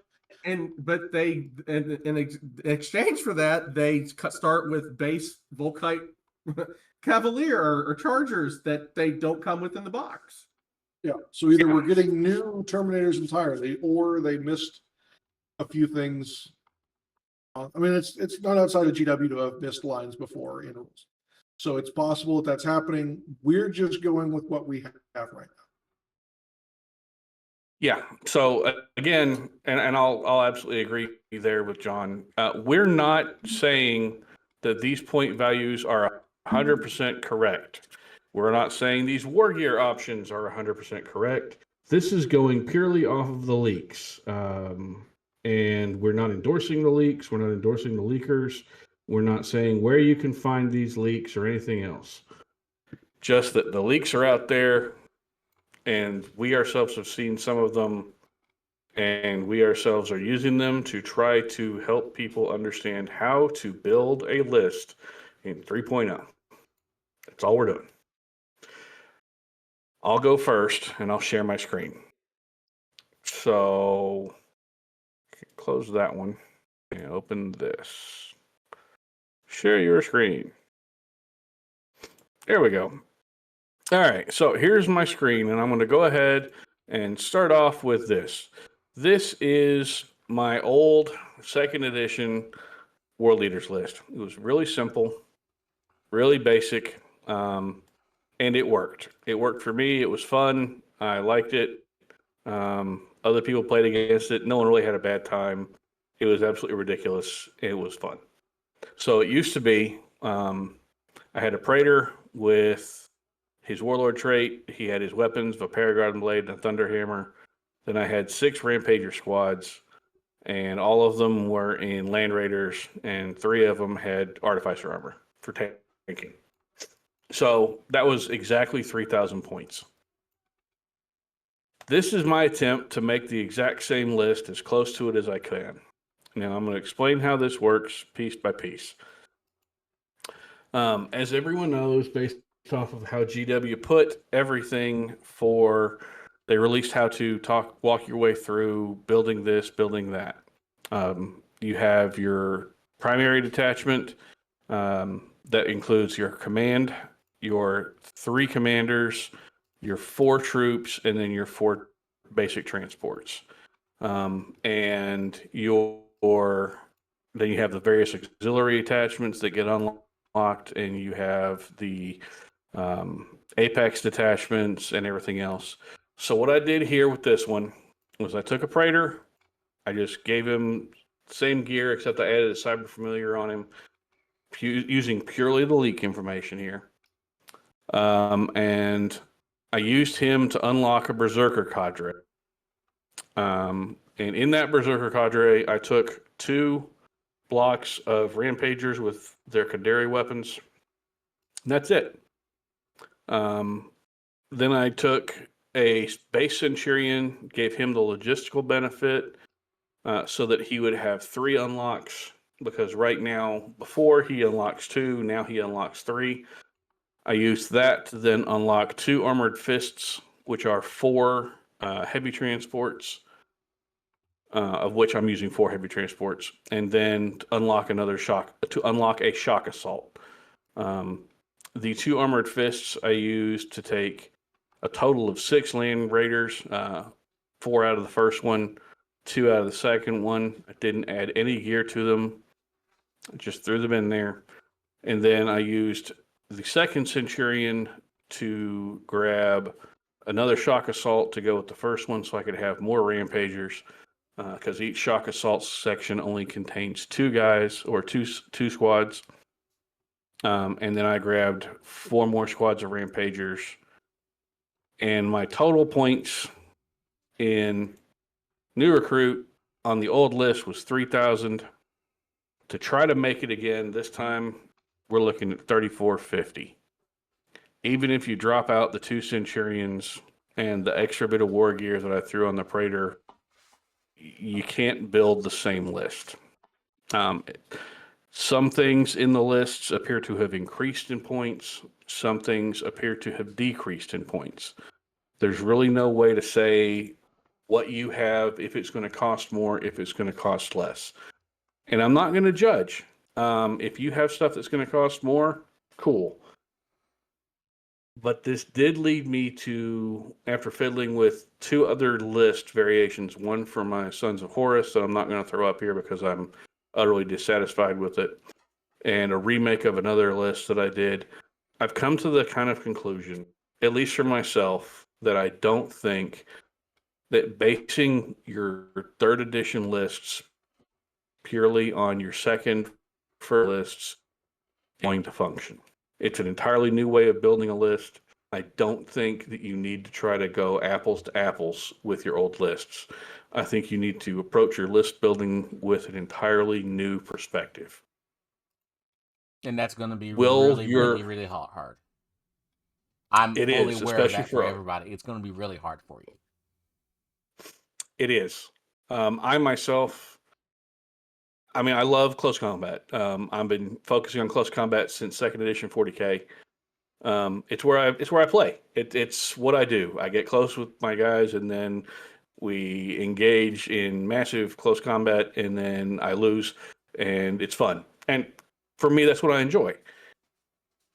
But they in exchange for that, they start with base Volkite Cavalier or Chargers that they don't come with in the box. Yeah. So either we're getting new Terminators entirely, or they missed a few things. I mean, it's not outside of GW to have missed lines before in rules. So it's possible that that's happening. We're just going with what we have right now. Yeah. So again, and I'll absolutely agree there with John. We're not saying that these point values are 100% correct. We're not saying these war gear options are 100% correct. This is going purely off of the leaks. And we're not endorsing the leaks. We're not endorsing the leakers. We're not saying where you can find these leaks or anything else. Just that the leaks are out there, and we ourselves have seen some of them, and we ourselves are using them to try to help people understand how to build a list in 3.0. That's all we're doing. I'll go first, and I'll share my screen. So, close that one and open this. Share your screen. There we go. All right, so here's my screen, and I'm going to go ahead and start off with this. This is my old 2nd edition World Leaders list. It was really simple, really basic, and it worked. It worked for me. It was fun. I liked it. Other people played against it. No one really had a bad time. It was absolutely ridiculous. It was fun. So it used to be, I had a Praetor with his Warlord trait. He had his weapons, a Paragon Blade and a Thunderhammer. Then I had 6 Rampager squads, and all of them were in Land Raiders, and 3 of them had Artificer armor for tanking. So that was exactly 3,000 points. This is my attempt to make the exact same list as close to it as I can. Now I'm going to explain how this works piece by piece. As everyone knows, based off of how GW put everything they released how to walk your way through building this, building that. You have your primary detachment that includes your command, your 3 commanders, your 4 troops, and then your 4 basic transports. And then you have the various auxiliary attachments that get unlocked, and you have the Apex detachments and everything else. So what I did here with this one was I took a Praetor. I just gave him the same gear, except I added a Cyber Familiar on him using purely the leak information here. And I used him to unlock a Berserker cadre. And in that Berserker cadre, I took 2 blocks of Rampagers with their Kandari weapons. And that's it. Then I took a base Centurion, gave him the logistical benefit so that he would have 3 unlocks, because right now, before he unlocks 2, now he unlocks 3. I used that to then unlock 2 Armored Fists, which are 4 heavy transports, of which I'm using 4 heavy transports, and then to unlock a shock assault. The 2 Armored Fists I used to take a total of 6 Land Raiders, 4 out of the first one, 2 out of the second one. I didn't add any gear to them. I just threw them in there. And then I used the 2nd Centurion to grab another Shock Assault to go with the first one so I could have more Rampagers, because each Shock Assault section only contains 2 guys or two squads. And then I grabbed 4 more squads of Rampagers. And my total points in New Recruit on the old list was 3,000. To try to make it again, this time we're looking at 3,450. Even if you drop out the 2 Centurions and the extra bit of war gear that I threw on the Praetor, you can't build the same list. Some things in the lists appear to have increased in points. Some things appear to have decreased in points. There's really no way to say what you have, if it's going to cost more, if it's going to cost less. And I'm not going to judge. If you have stuff that's going to cost more, cool. But this did lead me to, after fiddling with 2 other list variations, one for my Sons of Horus that I'm not going to throw up here because I'm utterly dissatisfied with it, and a remake of another list that I did, I've come to the kind of conclusion, at least for myself, that I don't think that basing your 3rd edition lists purely on your second first lists is going to function. It's an entirely new way of building a list. I don't think that you need to try to go apples to apples with your old lists. I think you need to approach your list building with an entirely new perspective. And that's going to be Will really, your- really, really hard. I'm It fully is, aware of especially that for for- everybody. It's going to be really hard for you. It is. I myself, I mean, I love close combat. I've been focusing on close combat since 2nd edition 40K. It's where I play. It's what I do. I get close with my guys, and then we engage in massive close combat, and then I lose, and it's fun. And for me, that's what I enjoy.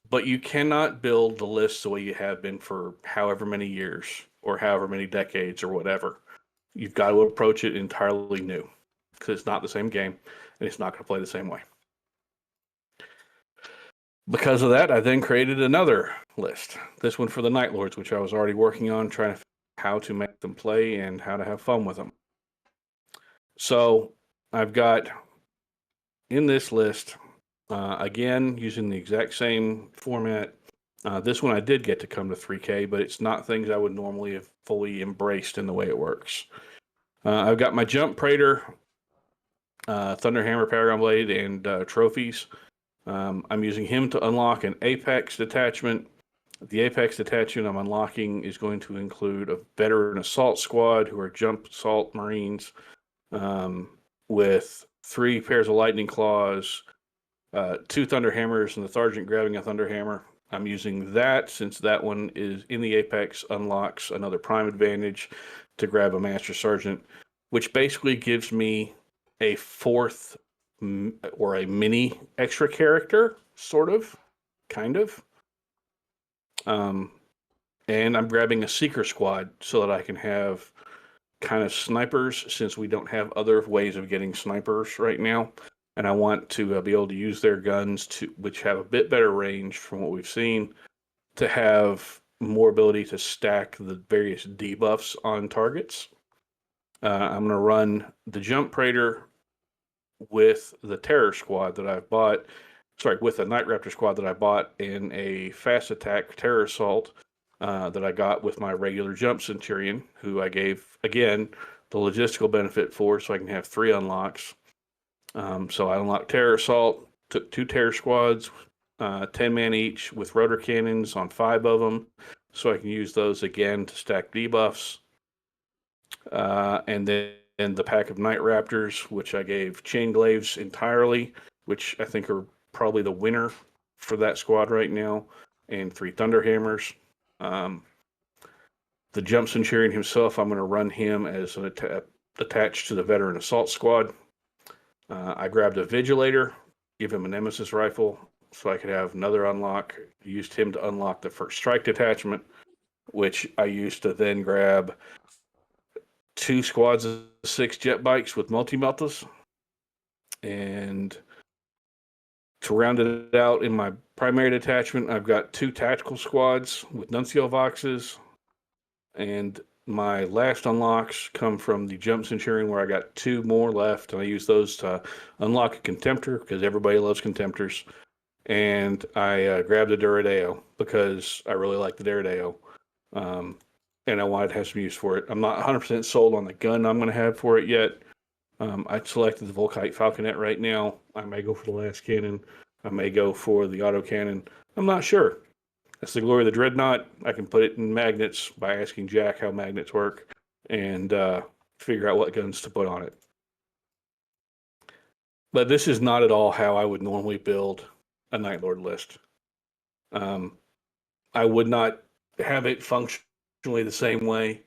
But you cannot build the list the way you have been for however many years or however many decades or whatever. You've got to approach it entirely new because it's not the same game and it's not going to play the same way. Because of that, I then created another list. This one for the Night Lords, which I was already working on, trying to figure out how to make them play and how to have fun with them. So I've got in this list, again, using the exact same format. This one I did get to come to 3K, but it's not things I would normally have fully embraced in the way it works. I've got my Jump Praetor, Thunderhammer, Paragon Blade, and trophies. I'm using him to unlock an Apex detachment. The Apex detachment I'm unlocking is going to include a veteran assault squad who are Jump Assault Marines with 3 pairs of Lightning Claws, 2 Thunderhammers, and the Sergeant grabbing a Thunderhammer. I'm using that since that one is in the Apex, unlocks another Prime Advantage to grab a Master Sergeant, which basically gives me a 4th or a mini extra character, sort of, kind of. And I'm grabbing a Seeker Squad so that I can have kind of snipers, since we don't have other ways of getting snipers right now. And I want to be able to use their guns, which have a bit better range from what we've seen, to have more ability to stack the various debuffs on targets. I'm going to run the Jump Praetor with the Terror Squad that I've bought. Sorry, with the Night Raptor Squad that I bought in a fast attack Terror Assault that I got with my regular Jump Centurion, who I gave, again, the logistical benefit for so I can have 3 unlocks. So I unlocked Terror Assault, took 2 Terror Squads, 10 man each with rotor cannons on 5 of them, so I can use those again to stack debuffs. And then the pack of Night Raptors, which I gave Chain Glaives entirely, which I think are probably the winner for that squad right now, and 3 Thunderhammers. The Jump Centurion himself, I'm going to run him as an attached to the Veteran Assault Squad. I grabbed a Vigilator, give him a Nemesis Rifle, so I could have another unlock. Used him to unlock the First Strike detachment, which I used to then grab 2 squads of 6 jet bikes with multi-meltas. And to round it out in my primary detachment, I've got 2 tactical squads with Nuncio Voxes. And my last unlocks come from the Jump Centurion, where I got 2 more left, and I use those to unlock a Contemptor, because everybody loves Contemptors. And I grabbed a Duradeo, because I really like the Duradeo. And I wanted to have some use for it. I'm not 100% sold on the gun I'm going to have for it yet. I selected the Volkite Falconet right now. I may go for the last cannon. I may go for the autocannon. I'm not sure. That's the glory of the Dreadnought. I can put it in magnets by asking Jack how magnets work and figure out what guns to put on it. But this is not at all how I would normally build a Night Lord list. I would not have it functionally the same way.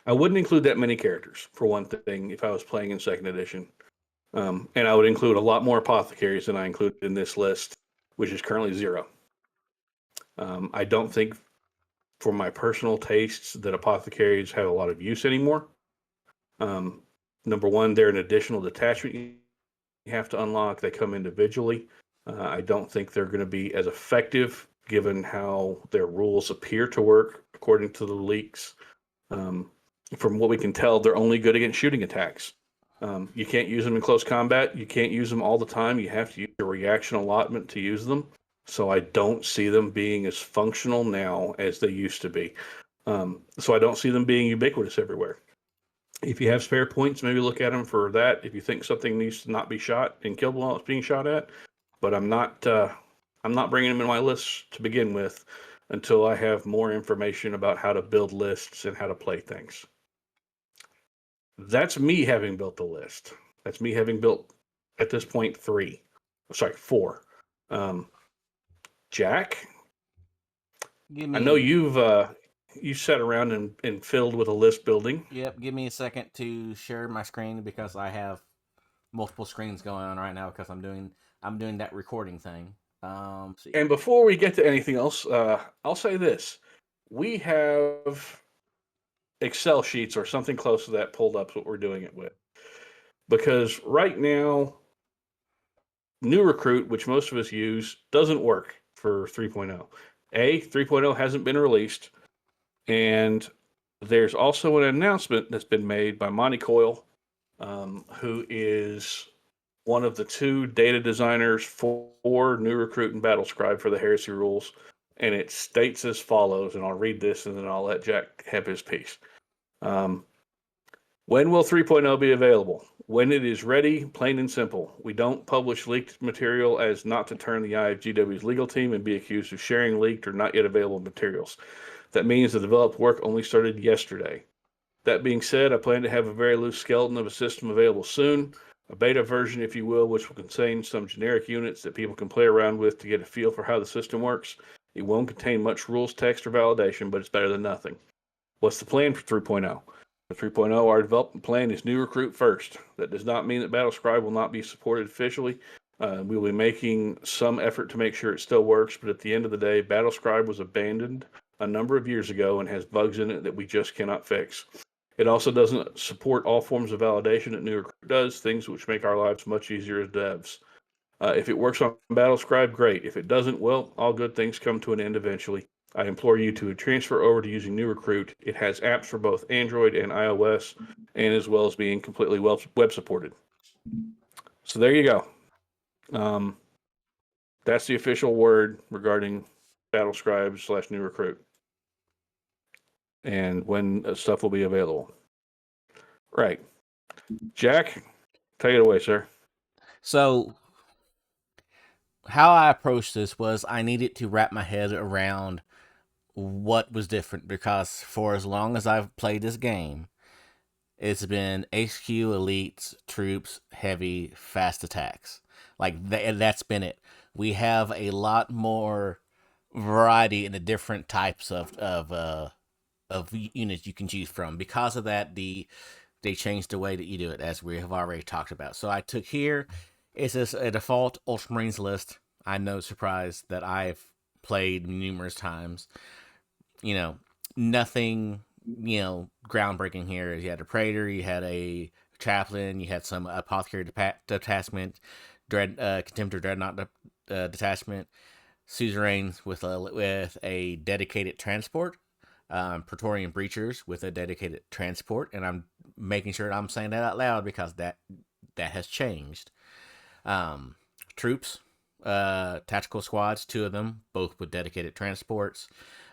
I wouldn't include that many characters, for one thing, if I was playing in 2nd edition. And I would include a lot more apothecaries than I included in this list, which is currently 0. I don't think, for my personal tastes, that apothecaries have a lot of use anymore. Number one, they're an additional detachment you have to unlock. They come individually. I don't think they're going to be as effective given how their rules appear to work according to the leaks. From what we can tell, they're only good against shooting attacks. You can't use them in close combat. You can't use them all the time. You have to use your reaction allotment to use them. So I don't see them being as functional now as they used to be. So I don't see them being ubiquitous everywhere. If you have spare points, maybe look at them for that. If you think something needs to not be shot and killed while it's being shot at, but I'm not bringing them in my list to begin with until I have more information about how to build lists and how to play things. That's me having built the list. That's me having built, at this point, 4. Jack, I know you've sat around and filled with a list building. Yep, give me a second to share my screen because I have multiple screens going on right now because I'm doing that recording thing. And before we get to anything else, I'll say this. We have Excel sheets or something close to that pulled up what we're doing it with. Because right now, New Recruit, which most of us use, doesn't work for 3.0. 3.0 hasn't been released. And there's also an announcement that's been made by Monty Coyle, who is one of the 2 data designers for New Recruit and Battlescribe for the Heresy rules. And it states as follows, and I'll read this and then I'll let Jack have his piece. When will 3.0 be available? When it is ready, plain and simple. We don't publish leaked material as not to turn the eye of GW's legal team and be accused of sharing leaked or not yet available materials. That means the developed work only started yesterday. That being said, I plan to have a very loose skeleton of a system available soon, a beta version, if you will, which will contain some generic units that people can play around with to get a feel for how the system works. It won't contain much rules text or validation, but it's better than nothing. What's the plan for 3.0? For 3.0, our development plan is New Recruit first. That does not mean that Battlescribe will not be supported officially. We will be making some effort to make sure it still works, but at the end of the day, Battlescribe was abandoned a number of years ago and has bugs in it that we just cannot fix. It also doesn't support all forms of validation that New Recruit does, things which make our lives much easier as devs. If it works on Battlescribe, great. If it doesn't, well, all good things come to an end eventually. I implore you to transfer over to using New Recruit. It has apps for both Android and iOS, and as well as being completely web supported. So there you go. That's the official word regarding Battlescribe / New Recruit and when stuff will be available. Right. Jack, take it away, sir. So how I approached this was I needed to wrap my head around what was different because for as long as I've played this game, it's been HQ, elites, troops, heavy, fast attacks. Like that's been it. We have a lot more variety in the different types of units you can choose from. Because of that, they changed the way that you do it, as we have already talked about. So I took here, it's just a default Ultramarines list. I'm no surprise that I've played numerous times. Nothing, groundbreaking here. You had a Praetor, you had a Chaplain, you had some Apothecary detachment, Contemptor Dreadnought detachment, Suzerains with a dedicated transport, Praetorian Breachers with a dedicated transport, and I'm making sure I'm saying that out loud because that has changed. Troops, tactical squads, 2 of them, both with dedicated transports.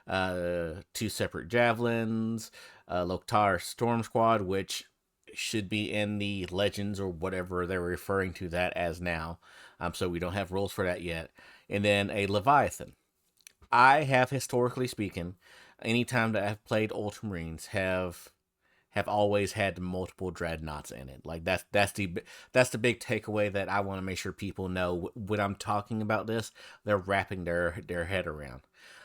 2 separate javelins, Loktar Storm Squad, which should be in the Legends or whatever they're referring to that as now. So we don't have rules for that yet. And then a Leviathan. I have, historically speaking, anytime that I've played Ultramarines, have always had multiple dreadnoughts in it. Like that's the big takeaway that I want to make sure people know when I'm talking about this. They're wrapping their head around.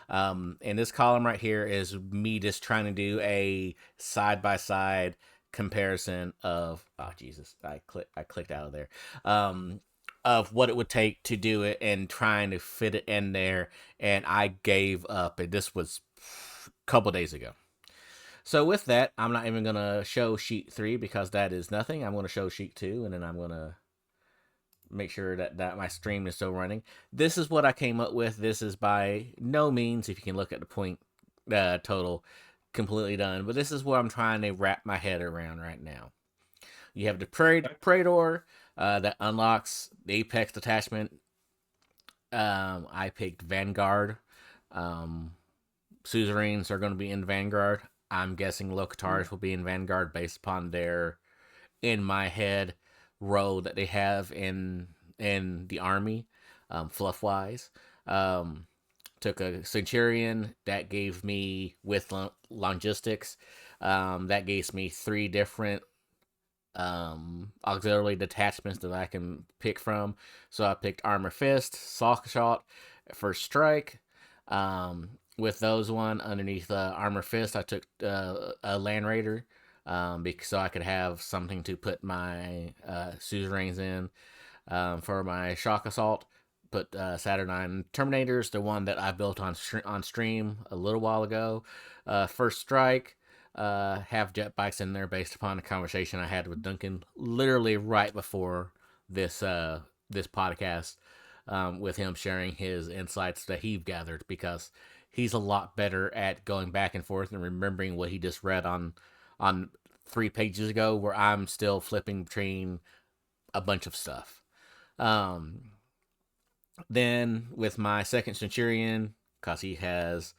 And this column right here is me just trying to do a side-by-side comparison of Jesus, I clicked out of there. Of what it would take to do it and trying to fit it in there, and I gave up. And this was a couple days ago. So with that, I'm not even gonna show sheet 3 because that is nothing. I'm gonna show sheet 2, and then I'm gonna make sure that my stream is still running. This is what I came up with. This is by no means, if you can look at the point total, completely done, but this is what I'm trying to wrap my head around right now. You have the Praetor that unlocks the Apex detachment. I picked Vanguard. Suzerains are going to be in Vanguard. I'm guessing Locatars will be in Vanguard based upon their, in my head, role that they have in the army, fluff wise. Took a Centurion that gave me, with logistics, that gave me 3 different auxiliary detachments that I can pick from. So I picked Armor Fist, Salk Shot, First Strike. With those one underneath Armor Fist, I took a Land Raider so I could have something to put my suzerains in. For my Shock Assault, put Saturnine Terminators, the one that I built on stream a little while ago. First Strike, have jet bikes in there based upon the conversation I had with Duncan literally right before this podcast, with him sharing his insights that he gathered, because he's a lot better at going back and forth and remembering what he just read on 3 pages ago, where I'm still flipping between a bunch of stuff. Then with my second Centurion, because he has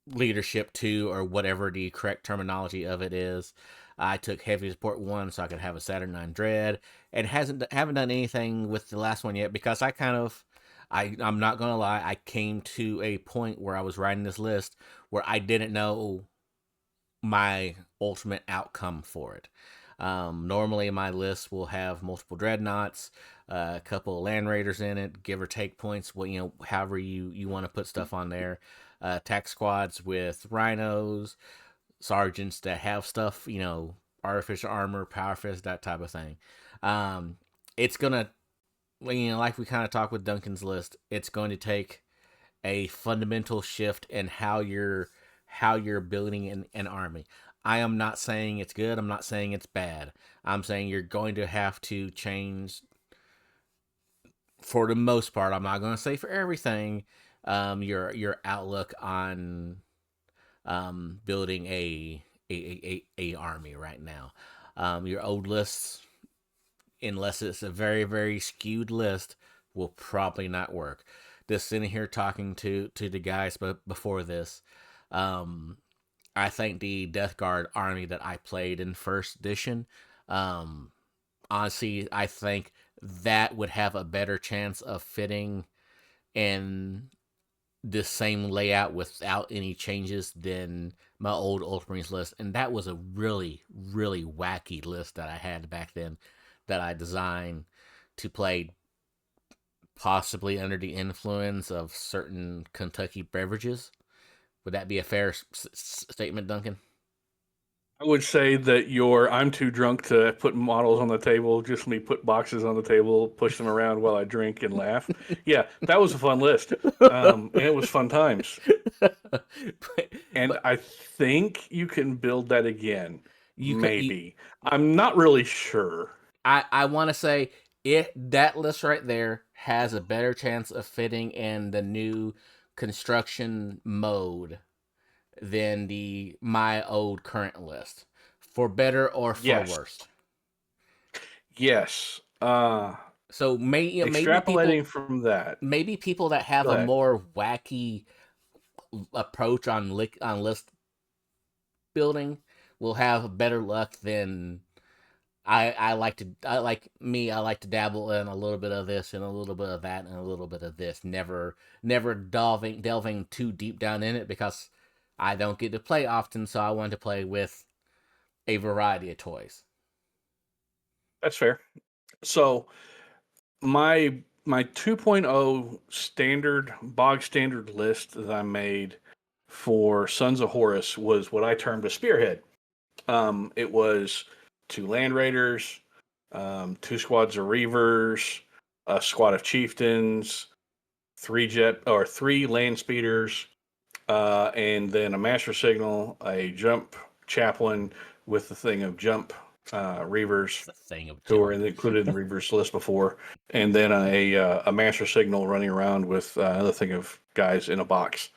leadership 2 or whatever the correct terminology of it is, I took heavy support 1 so I could have a Saturnine Dread, and haven't done anything with the last one yet, because I'm not gonna lie, I came to a point where I was writing this list where I didn't know my ultimate outcome for it. Normally my list will have multiple dreadnoughts, a couple of Land Raiders in it, give or take points, however you want to put stuff on there. Attack squads with rhinos, sergeants that have stuff, artificial armor, power fist, that type of thing. It's gonna, like we kind of talked with Duncan's list, it's going to take a fundamental shift in how you're building an army. I am not saying it's good. I'm not saying it's bad. I'm saying you're going to have to change, for the most part. I'm not going to say for everything, your outlook on building a army right now. Your old lists, unless it's a very, very skewed list, will probably not work. Just sitting here talking to the guys before this, I think the Death Guard army that I played in first edition, honestly, I think that would have a better chance of fitting in the same layout without any changes than my old Ultramarines list. And that was a really, really wacky list that I had back then, that I designed to play possibly under the influence of certain Kentucky beverages. Would that be a fair statement, Duncan? I would say that I'm too drunk to put models on the table, just me put boxes on the table, push them around while I drink and laugh. Yeah, that was a fun list. And it was fun times. I think you can build that again. Maybe. I'm not really sure. I want to say that list right there has a better chance of fitting in the new construction mode than my old current list, for better or for worse. Yes. So extrapolating from that, maybe people that have a more wacky approach on list building will have better luck than I like to dabble in a little bit of this and a little bit of that and a little bit of this, never delving too deep down in it, because I don't get to play often, so I want to play with a variety of toys. That's fair. So my 2.0 bog standard list that I made for Sons of Horus was what I termed a spearhead. It was 2 Land Raiders, 2 squads of Reavers, a squad of Chieftains, 3 Land Speeders, and then a Master Signal, a Jump Chaplain with the thing of Jump Reavers, who were included in the Reavers list before, and then a Master Signal running around with another thing of guys in a box.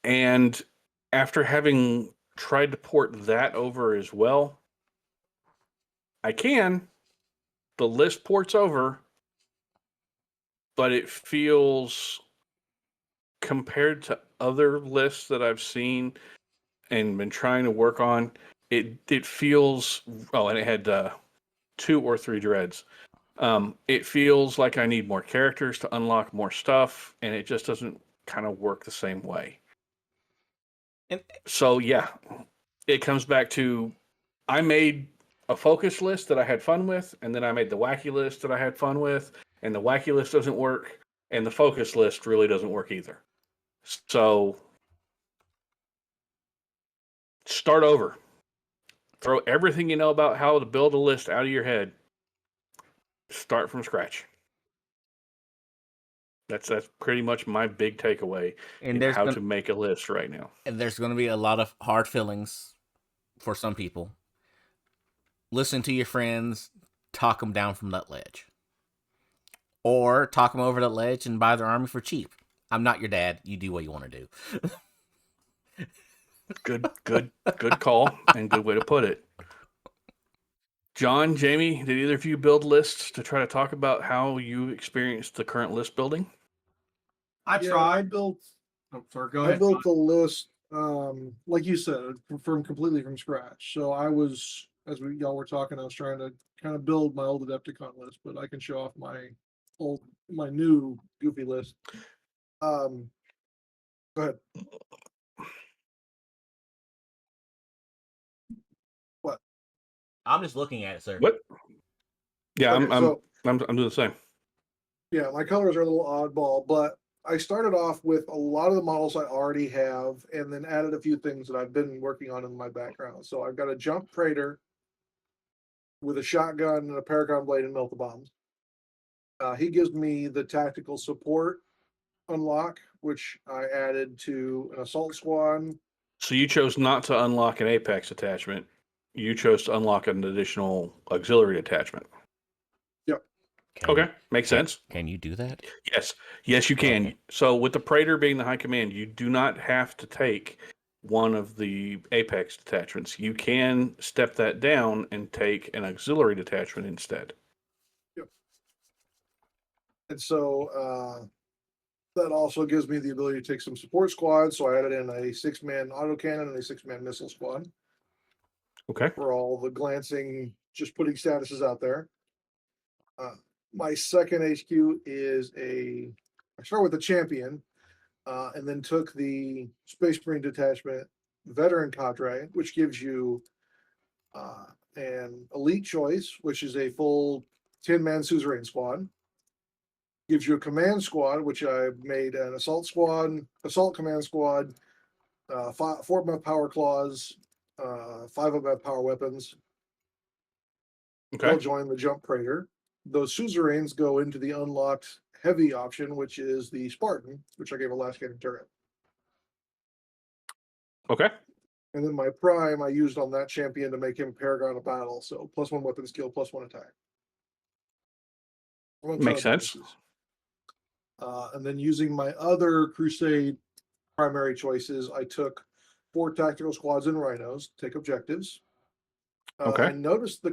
And after having tried to port that over as well, the list ports over, but it feels, compared to other lists that I've seen and been trying to work on, it feels, and it had 2 or 3 dreads. It feels like I need more characters to unlock more stuff, and it just doesn't kind of work the same way. So yeah, it comes back to, I made a focus list that I had fun with, and then I made the wacky list that I had fun with, and the wacky list doesn't work, and the focus list really doesn't work either. So start over. Throw everything you know about how to build a list out of your head. Start from scratch. That's pretty much my big takeaway in how to make a list right now. And there's going to be a lot of hard feelings for some people. Listen to your friends, talk them down from that ledge. Or talk them over that ledge and buy their army for cheap. I'm not your dad. You do what you want to do. Good call and good way to put it. John, Jamie, did either of you build lists to try to talk about how you experienced the current list building? I tried. I built. Oh, sorry, go ahead. I built the list, like you said, completely from scratch. So I was, as y'all were talking, I was trying to kind of build my old Adepticon list, but I can show off my new goofy list. Go ahead. What? I'm just looking at it, sir. What? Yeah, Okay, I'm doing the same. Yeah, my colors are a little oddball, but I started off with a lot of the models I already have, and then added a few things that I've been working on in my background. So I've got a Jump Praetor with a shotgun and a Paragon Blade and melt the bombs. He gives me the tactical support unlock, which I added to an assault squad. So you chose not to unlock an Apex attachment. You chose to unlock an additional auxiliary attachment. Yep. Okay, makes sense. Can you do that? Yes, you can. Okay. So with the Praetor being the high command, you do not have to take one of the Apex detachments. You can step that down and take an auxiliary detachment instead. Yep. And so that also gives me the ability to take some support squads. So I added in a 6-man autocannon and a 6-man missile squad. Okay. For all the glancing, just putting statuses out there. My second HQ is I start with the champion, and then took the Space Marine detachment veteran cadre, which gives you an elite choice, which is a full 10-man suzerain squad. Gives you a command squad, which I made an assault command squad, 4 power claws, 5 power weapons. Okay. They'll join the Jump Praetor. Those suzerains go into the unlocked heavy option, which is the Spartan, which I gave a last cannon turret. Okay. And then my prime I used on that champion to make him Paragon of Battle, so +1 weapon skill, +1 attack. Makes sense. And then using my other Crusade primary choices, I took 4 tactical squads and rhinos to take objectives. Okay. I noticed the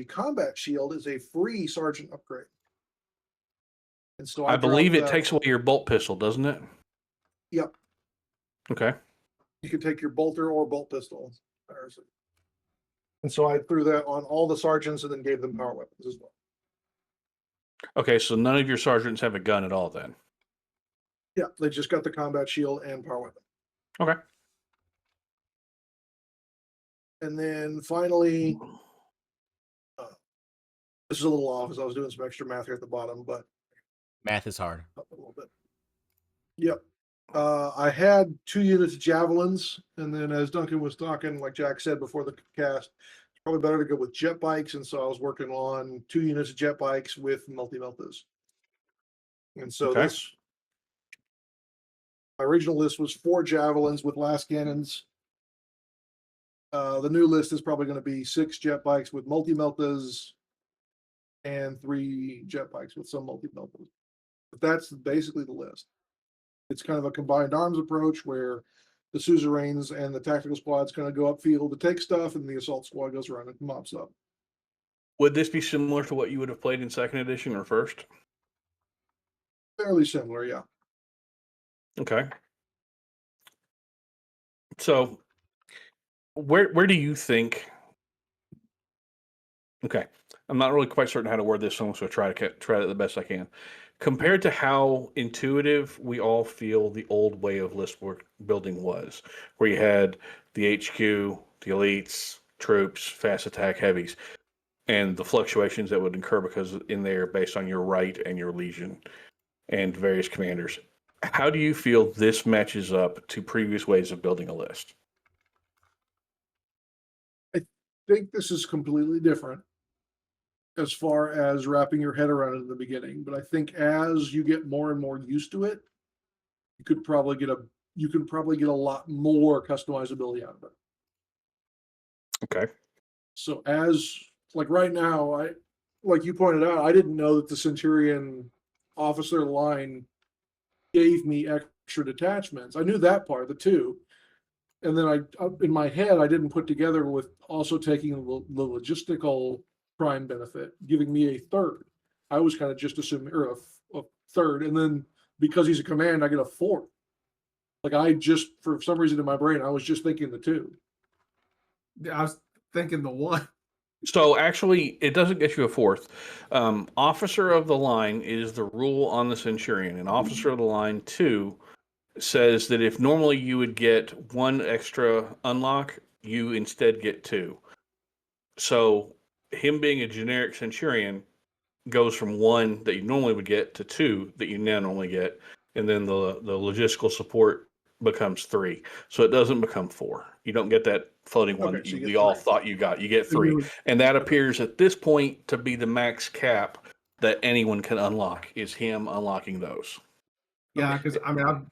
combat shield is a free sergeant upgrade. And so I believe it takes away your bolt pistol, doesn't it? Yep. Okay. You can take your bolter or bolt pistol. And so I threw that on all the sergeants and then gave them power weapons as well. Okay, so none of your sergeants have a gun at all then? Yeah, they just got the combat shield and power weapon. Okay. And then finally, this is a little off as I was doing some extra math here at the bottom, but Math is hard. up a little bit. Yep. I had 2 units of javelins, and then as Duncan was talking, like Jack said before the cast, it's probably better to go with jet bikes, and so I was working on 2 units of jet bikes with multi-meltas. And so Okay. my original list was 4 javelins with last cannons. The new list is probably going to be 6 jet bikes with multi-meltas and 3 jet bikes with some multi-meltas. But that's basically the list. It's kind of a combined arms approach where the suzerains and the tactical squad's kind of go upfield to take stuff, and the assault squad goes around and mobs up. Would this be similar to what you would have played in second edition or first? Fairly similar, yeah. Okay. So, where do you think? Okay, I'm not really quite certain how to word this, so I'm going to try it the best I can. Compared to how intuitive we all feel the old way of list work building was, where you had the HQ, the elites, troops, fast attack heavies, and the fluctuations that would incur because in there based on your right and your legion and various commanders. How do you feel this matches up to previous ways of building a list? I think this is completely different as far as wrapping your head around it in the beginning. But I think as you get more and more used to it, you could probably get a lot more customizability out of it. Okay. So as like right now, like you pointed out, I didn't know that the Centurion officer line gave me extra detachments. I knew that part, the 2. And then in my head, I didn't put together with also taking the logistical prime benefit, giving me a 3rd. I was kind of just assuming, or a 3rd. And then because he's a command, I get a 4th. Like for some reason in my brain, I was just thinking the 2. I was thinking the 1. So actually, it doesn't get you a 4th. Officer of the line is the rule on the Centurion, and Officer of the Line 2 says that if normally you would get 1 extra unlock, you instead get 2. So him being a generic Centurion goes from 1 that you normally would get to 2 that you now normally get, and then the logistical support becomes 3. So it doesn't become 4. You don't get that floating one Okay, that so we all thought you got. You get 3. And that appears at this point to be the max cap that anyone can unlock, is him unlocking those. Yeah, because I mean,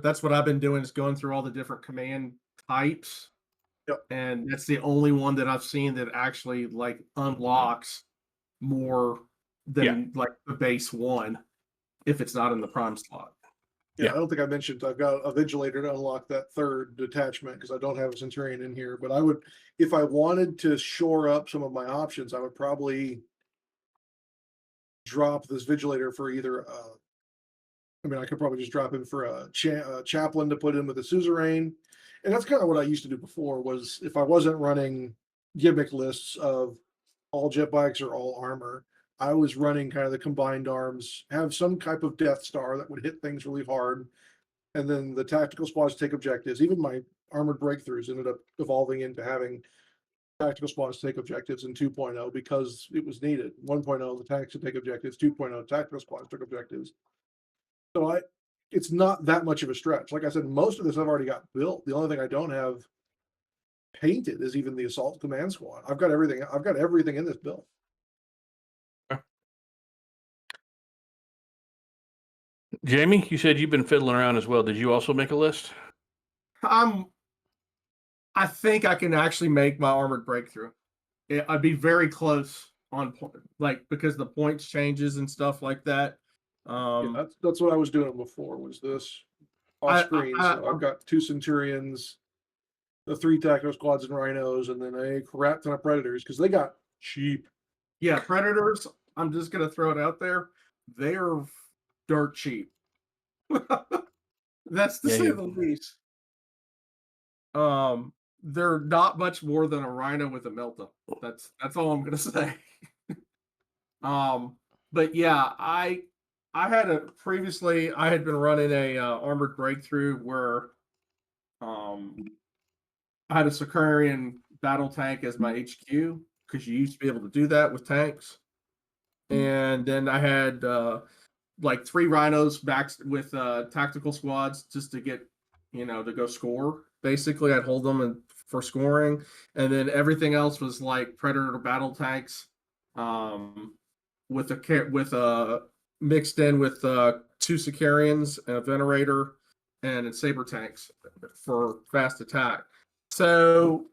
that's what I've been doing, is going through all the different command types. Yep. And that's the only one that I've seen that actually like unlocks more than like the base 1 if it's not in the prime slot. Yeah, I don't think I mentioned I've got a vigilator to unlock that 3rd detachment because I don't have a Centurion in here. But I would, if I wanted to shore up some of my options, I would probably drop this vigilator for either I could probably just drop him for a chaplain to put in with a suzerain. And that's kind of what I used to do before, was if I wasn't running gimmick lists of all jet bikes or all armor, I was running kind of the combined arms, have some type of Death Star that would hit things really hard. And then the tactical squads take objectives. Even my armored breakthroughs ended up evolving into having tactical squads take objectives in 2.0 because it was needed. 1.0, the tanks would take objectives. 2.0, tactical squads took objectives. So it's not that much of a stretch. Like I said, most of this I've already got built. The only thing I don't have painted is even the assault command squad. I've got everything in this build. Jamie, you said you've been fiddling around as well. Did you also make a list? I think I can actually make my armored breakthrough. I'd be very close on point, like because the points changes and stuff like that. Yeah, that's what I was doing before. Was this off screen? So I've got 2 Centurions, the 3 tactical squads and rhinos, and then a crap ton of predators because they got cheap. Yeah, predators. I'm just gonna throw it out there. They are dirt cheap. That's to say the least. They're not much more than a rhino with a melta. That's all I'm gonna say. But yeah, I had previously I had been running a armored breakthrough where I had a Sicarian battle tank as my HQ because you used to be able to do that with tanks. And then I had like 3 rhinos back with tactical squads just to get, to go score. Basically, I'd hold them for scoring, and then everything else was like Predator battle tanks, with mixed in with 2 Sicarians, a Venerator, and saber tanks for fast attack. So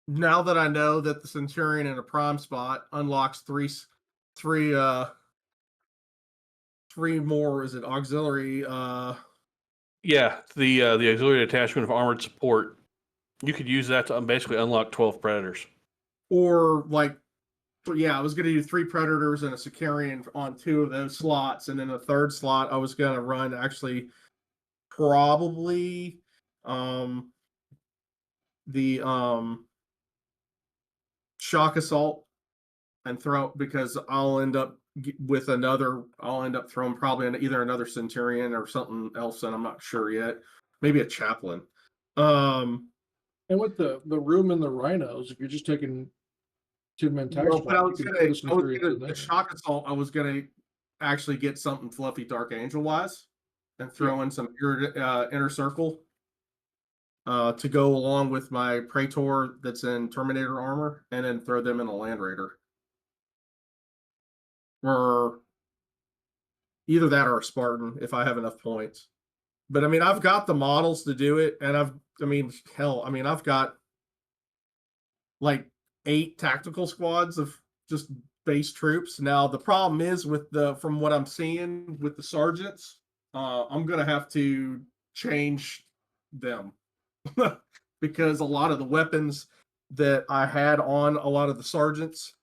now that I know that the Centurion in a prime spot unlocks three more, is it auxiliary? Yeah, the auxiliary attachment of armored support. You could use that to basically unlock 12 predators. Or like, I was going to do 3 predators and a Sicarian on 2 of those slots, and then the third slot I was going to run actually probably the shock assault and throw, because I'll end up throwing probably either another Centurion or something else, and I'm not sure yet. Maybe a chaplain. And with the room in the rhinos, if you're just taking 2-man tax, the shock assault, I was gonna actually get something fluffy Dark Angel wise and throw in some inner circle to go along with my Praetor that's in Terminator armor, and then throw them in a Land Raider. Or either that or a Spartan if I have enough points. But I mean, I've got the models to do it, and I've got like 8 tactical squads of just base troops. Now the problem is from what I'm seeing with the sergeants, I'm gonna have to change them because a lot of the weapons that I had on a lot of the sergeants,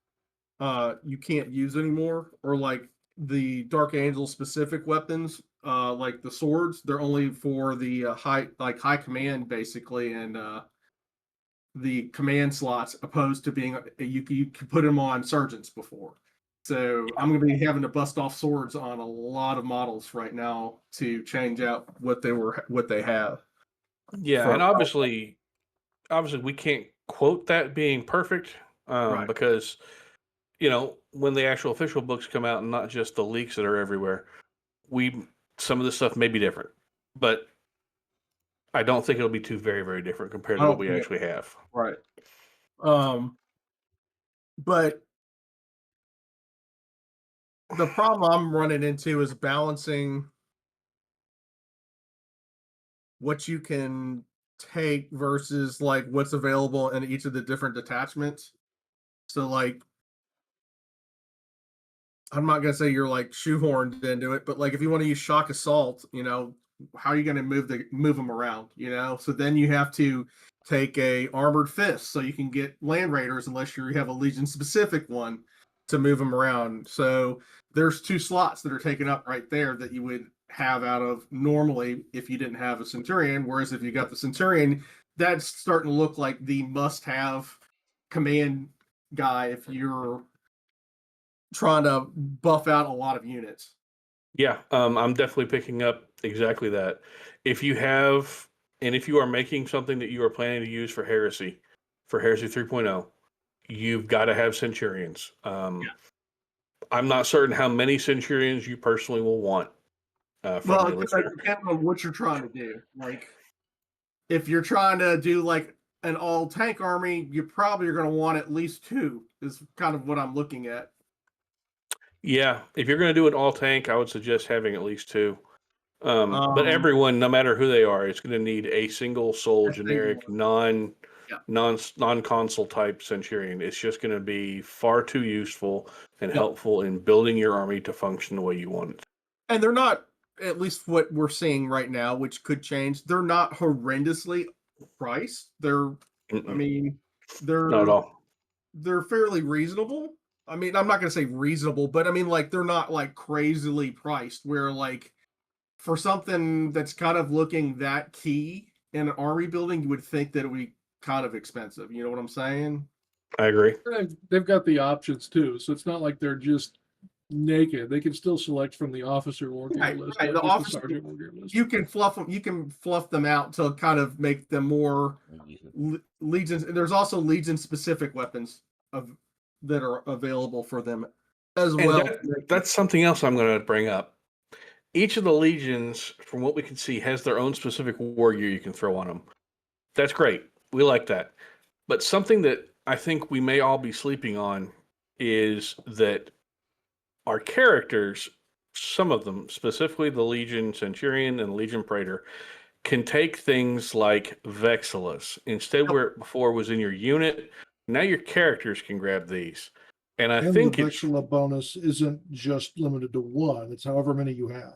you can't use anymore, or like the Dark Angel specific weapons, like the swords, they're only for the high command basically, and the command slots, opposed to being you could put them on sergeants before. So I'm going to be having to bust off swords on a lot of models right now to change out what they have. Yeah, and obviously we can't quote that being perfect, Right. because when the actual official books come out and not just the leaks that are everywhere, some of this stuff may be different, but I don't think it'll be too very, very different compared to what we actually have. Right. But the problem I'm running into is balancing what you can take versus like what's available in each of the different detachments. So like, I'm not gonna say you're like shoehorned into it, but like if you want to use shock assault, how are you going to move them around? So then you have to take a armored fist so you can get Land Raiders, unless you have a Legion specific one to move them around. So there's 2 slots that are taken up right there that you would have out of normally if you didn't have a Centurion. Whereas if you got the Centurion, that's starting to look like the must-have command guy if you're trying to buff out a lot of units. Yeah, I'm definitely picking up exactly that. If you are making something that you are planning to use for Heresy 3.0, you've got to have Centurions. I'm not certain how many Centurions you personally will want. Well, it depends on what you're trying to do. Like, if you're trying to do like an all tank army, you probably are going to want at least 2. Is kind of what I'm looking at. Yeah, if you're going to do an all tank, I would suggest having at least 2. But everyone, no matter who they are, is going to need a single soul generic non-console type Centurion. It's just going to be far too useful and helpful in building your army to function the way you want it. And they're not, at least what we're seeing right now, which could change, they're not horrendously priced. They're not at all. They're fairly reasonable. I mean, I'm not going to say reasonable, but I mean, like, they're not like crazily priced where like for something that's kind of looking that key in an army building, you would think that it would be kind of expensive. You know what I'm saying? I agree. They've got the options too, so it's not like they're just naked. They can still select from the officer war game list. Right. The officer war game list. You can fluff them out to kind of make them more legions. There's also legion specific weapons that are available for them as And well. that's something else I'm going to bring up. Each of the legions, from what we can see, has their own specific war gear you can throw on them. That's great. We like that. But something that I think we may all be sleeping on is that our characters, some of them, specifically the Legion Centurion and Legion Praetor, can take things like Vexillus. Instead, where it before was in your unit, now your characters can grab these. And I And think the it's Vexilla bonus isn't just limited to one, it's however many you have.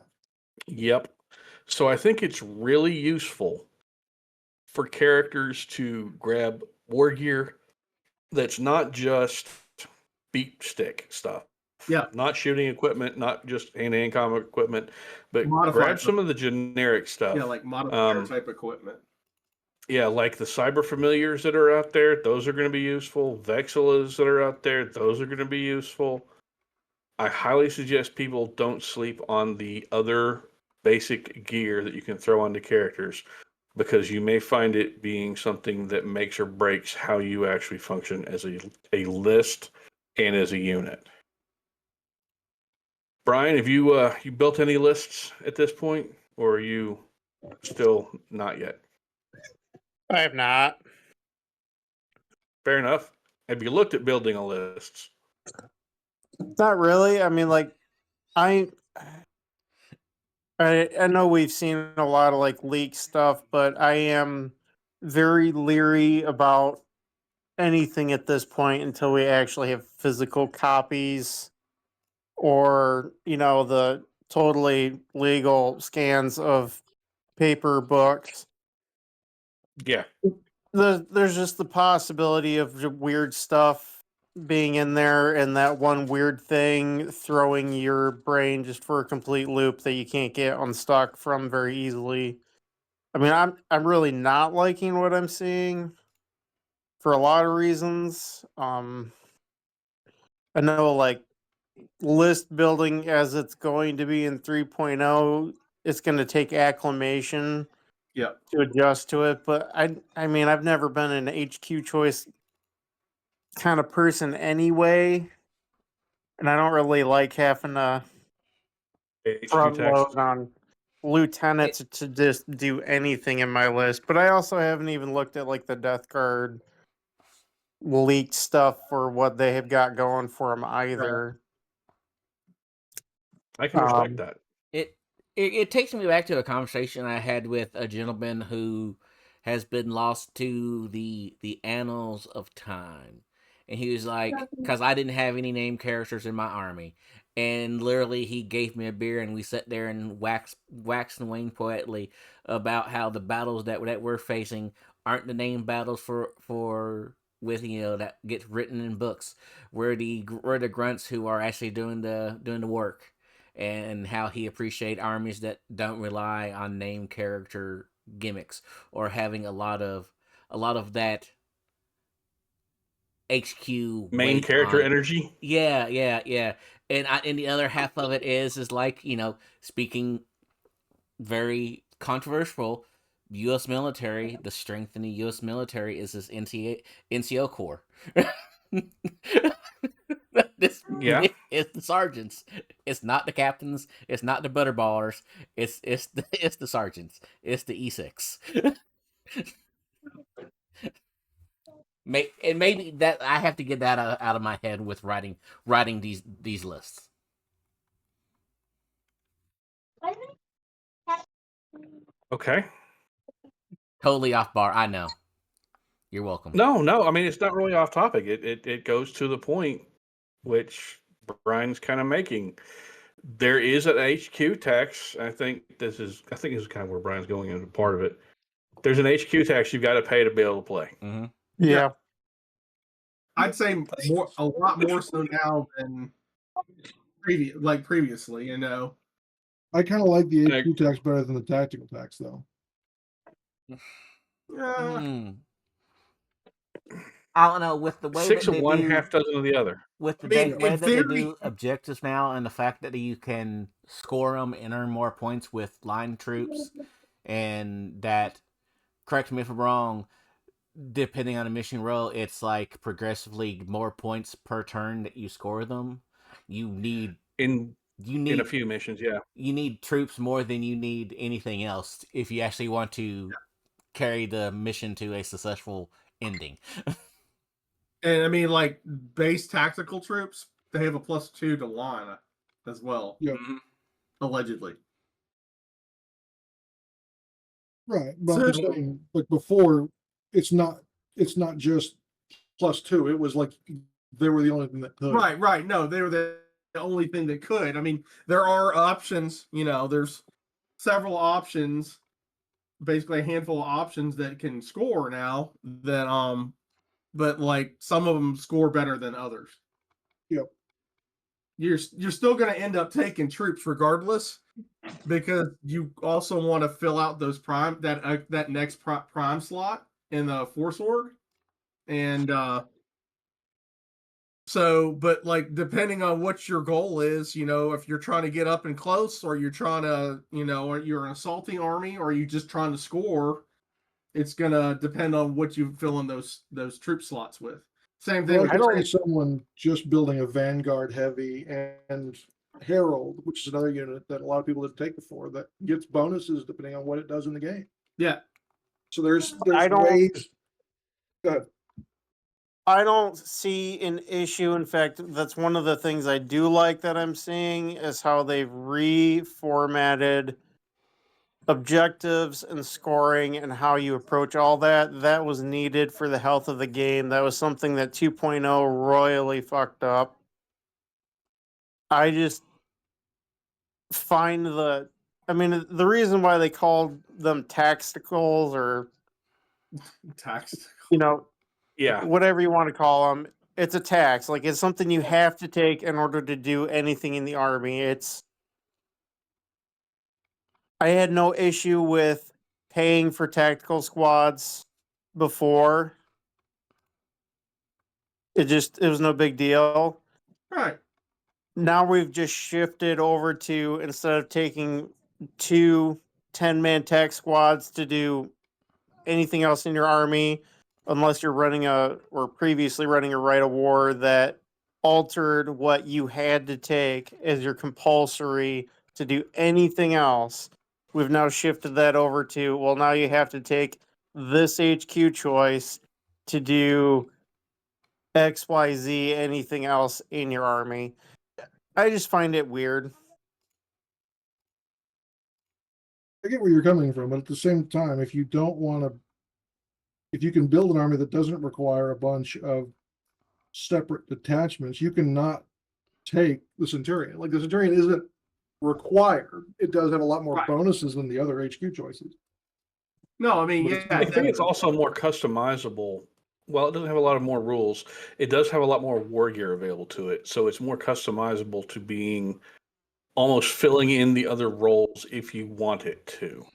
Yep. So I think it's really useful for characters to grab war gear that's not just beat stick stuff. Yeah. Not shooting equipment, not just hand-to-hand combat equipment, but Modifier. grab some of the generic stuff. Yeah, like modifier type equipment. Yeah, like the cyber familiars that are out there, those are going to be useful. Vexillas that are out there, those are going to be useful. I highly suggest people don't sleep on the other basic gear that you can throw onto characters, because you may find it being something that makes or breaks how you actually function as a list and as a unit. Brian, have you built any lists at this point, or are you still not yet? I have not. Fair enough. Have you looked at building a list? Not really. I mean, like, I know we've seen a lot of like leak stuff, but I am very leery about anything at this point until we actually have physical copies or, the totally legal scans of paper books. Yeah. There's just the possibility of weird stuff being in there and that one weird thing throwing your brain just for a complete loop that you can't get unstuck from very easily. I mean, I'm really not liking what I'm seeing for a lot of reasons. I know like list building as it's going to be in 3.0, it's going to take acclimation Yeah. to adjust to it, but I mean, I've never been an HQ choice kind of person anyway, and I don't really like having to front load on lieutenants to just do anything in my list. But I also haven't even looked at like the Death Guard leaked stuff for what they have got going for them either. I can respect that. It takes me back to a conversation I had with a gentleman who has been lost to the annals of time. And he was like, because I didn't have any named characters in my army. And literally, he gave me a beer, and we sat there and waxed and waned poetically about how the battles that we're facing aren't the named battles for with that gets written in books. We're the grunts who are actually doing the work, and how he appreciate armies that don't rely on named character gimmicks or having a lot of that HQ Main character energy. Yeah. And the other half of it is like, speaking very controversial, U.S. military, the strength in the U.S. military is this NCO Corps. It's the sergeants. It's not the captains. It's not the butterballers. It's the sergeants. It's the E6. And maybe that I have to get that out of my head with writing these lists. Okay. Totally off bar. I know. You're welcome. No. I mean, it's not really off topic. It goes to the point which Brian's kind of making. There is an HQ tax. I think this is kind of where Brian's going into part of it. There's an HQ tax you've got to pay to be able to play. Mm-hmm. Yeah. I'd say a lot more so now than previously, I kind of like the HQ tax better than the tactical tax, though. I don't know, with the way 6 of one, half dozen of the other. With the way that they do objectives now, and the fact that you can score them and earn more points with line troops, and that, correct me if I'm wrong, depending on the mission roll, it's like progressively more points per turn that you score them. You need in you a need few missions. Yeah, you need troops more than you need anything else if you actually want to carry the mission to a successful ending. And I mean, like base tactical troops, they have a +2 to line as well, Yep. allegedly. Right. But I'm So- saying, like before, it's not just +2. It was like they were the only thing that could. Right. No, they were the only thing that could. I mean, there are options, there's several options, basically a handful of options that can score now that but like some of them score better than others. Yep. You're still going to end up taking troops regardless, because you also want to fill out those that next prime slot in the force org, and so, but like depending on what your goal is, if you're trying to get up and close, or you're trying to, or you're an assaulting army, or you just trying to score, it's gonna depend on what you fill in those troop slots with. Same thing. Well, I with could see someone just building a Vanguard heavy and Herald, which is another unit that a lot of people have taken before, that gets bonuses depending on what it does in the game. yeah. So there's I don't- ways. Go ahead. I don't see an issue. In fact, that's one of the things I do like that I'm seeing is how they've reformatted objectives and scoring and how you approach all that. That was needed for the health of the game. That was something that 2.0 royally fucked up. I just find the reason why they called them tacticals or Tax. yeah. whatever you want to call them, it's a tax. Like, it's something you have to take in order to do anything in the army. I had no issue with paying for tactical squads before. It was no big deal. Right. Now we've just shifted over to, instead of taking 2 10-man tech squads to do anything else in your army, unless you're previously running a rite of war that altered what you had to take as your compulsory to do anything else. We've now shifted that over to, well, now you have to take this HQ choice to do XYZ, anything else in your army. I just find it weird. I get where you're coming from, but at the same time, if you can build an army that doesn't require a bunch of separate detachments, you can not take the Centurion. Like, the Centurion isn't required. It does have a lot more Right. bonuses than the other HQ choices. No, I mean, But yeah. I think it's also more customizable. Well, it doesn't have a lot of more rules. It does have a lot more war gear available to it, so it's more customizable to being almost filling in the other roles if you want it to.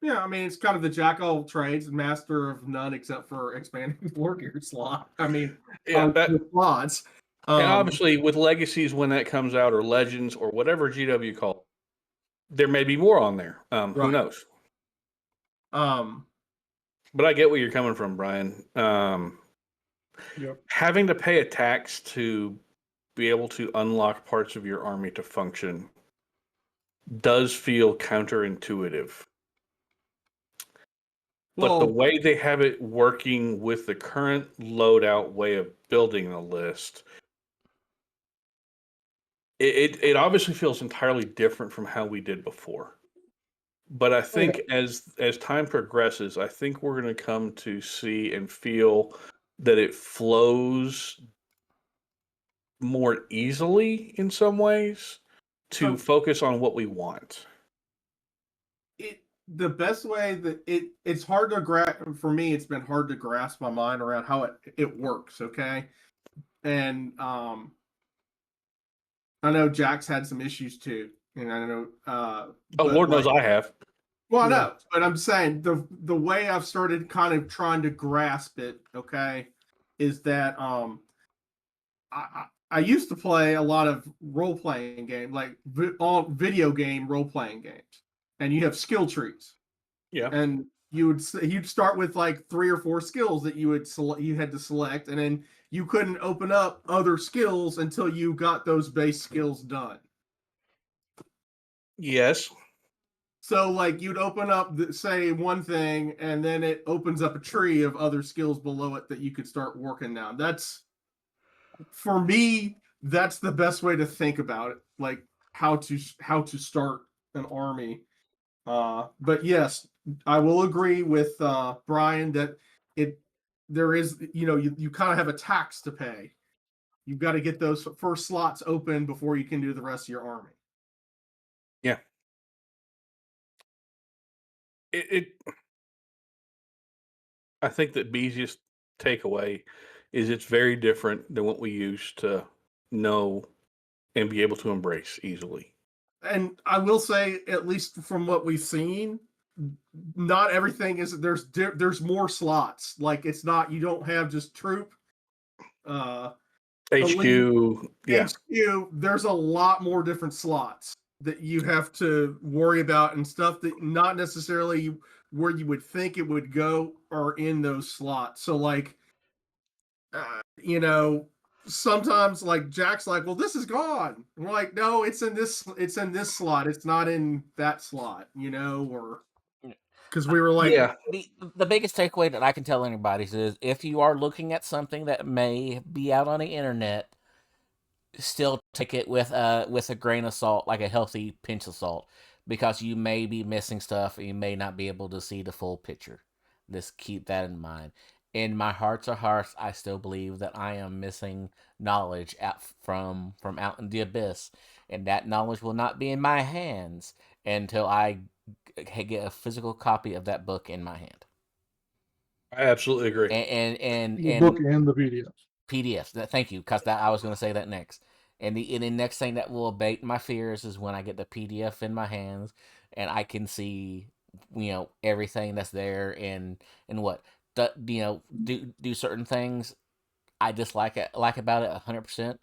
Yeah, I mean, it's kind of the jack of all trades, master of none, except for expanding the war gear slot. I mean, Yeah, the slots. and obviously with Legacies, when that comes out, or Legends, or whatever GW call it, there may be more on there. Who Right. knows? Um, But I get where you're coming from, Brian. Yep. Having to pay a tax to be able to unlock parts of your army to function does feel counterintuitive. But the well, way they have it working with the current loadout way of building a list, it obviously feels entirely different from how we did before. But I think as time progresses, I think we're going to come to see and feel that it flows more easily in some ways to So- focus on what we want. the best way that it's hard to grasp for me. It's been hard to grasp my mind around how it works. Okay, and I know Jack's had some issues too, and I know. Oh, but, Lord knows like, I have. Well, I Yeah. know, but I'm saying the way I've started kind of trying to grasp it, okay, is that I used to play a lot of role playing games, like all video game role playing games, and you have skill trees, Yeah. and you'd start with like 3 or 4 skills that you had to select, and then you couldn't open up other skills until you got those base skills done. Yes. So, like, you'd open up, say, one thing, and then it opens up a tree of other skills below it that you could start working down. That's, for me, that's the best way to think about it, like how to start an army. But yes, I will agree with Brian that there is, you kind of have a tax to pay. You've got to get those first slots open before you can do the rest of your army. Yeah. I think that the easiest takeaway is it's very different than what we used to know and be able to embrace easily. And I will say, at least from what we've seen, not everything is, there's more slots. Like, it's not, you don't have just troop. HQ, yeah. HQ, there's a lot more different slots that you have to worry about, and stuff that not necessarily where you would think it would go are in those slots. So, like, sometimes, like, Jack's like, well, this is gone. We're like, no, it's in this slot. It's not in that slot, or because we were like, Yeah. The biggest takeaway that I can tell anybody is, if you are looking at something that may be out on the internet, still take it with a grain of salt, like a healthy pinch of salt, because you may be missing stuff and you may not be able to see the full picture. Just keep that in mind. In my hearts of hearts, I still believe that I am missing knowledge from out in the abyss, and that knowledge will not be in my hands until I get a physical copy of that book in my hand. I absolutely agree. And The book and the PDF. PDFs. Thank you, because I was going to say that next. And the next thing that will abate my fears is when I get the PDF in my hands and I can see, everything that's there, and what do certain things I dislike about it 100%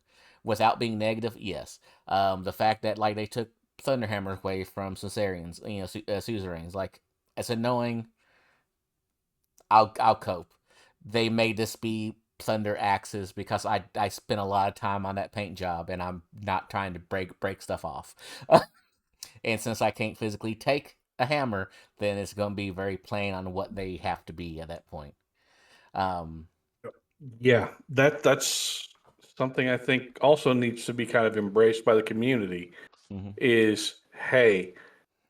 without being negative. Yes, the fact that, like, they took Thunderhammer away from Caesarians, suzerains, like, it's annoying. I'll cope. They made this be thunder axes because I spent a lot of time on that paint job, and I'm not trying to break stuff off. And since I can't physically take a hammer, then it's going to be very plain on what they have to be at that point. Yeah, that's something I think also needs to be kind of embraced by the community. Mhm. Is, hey,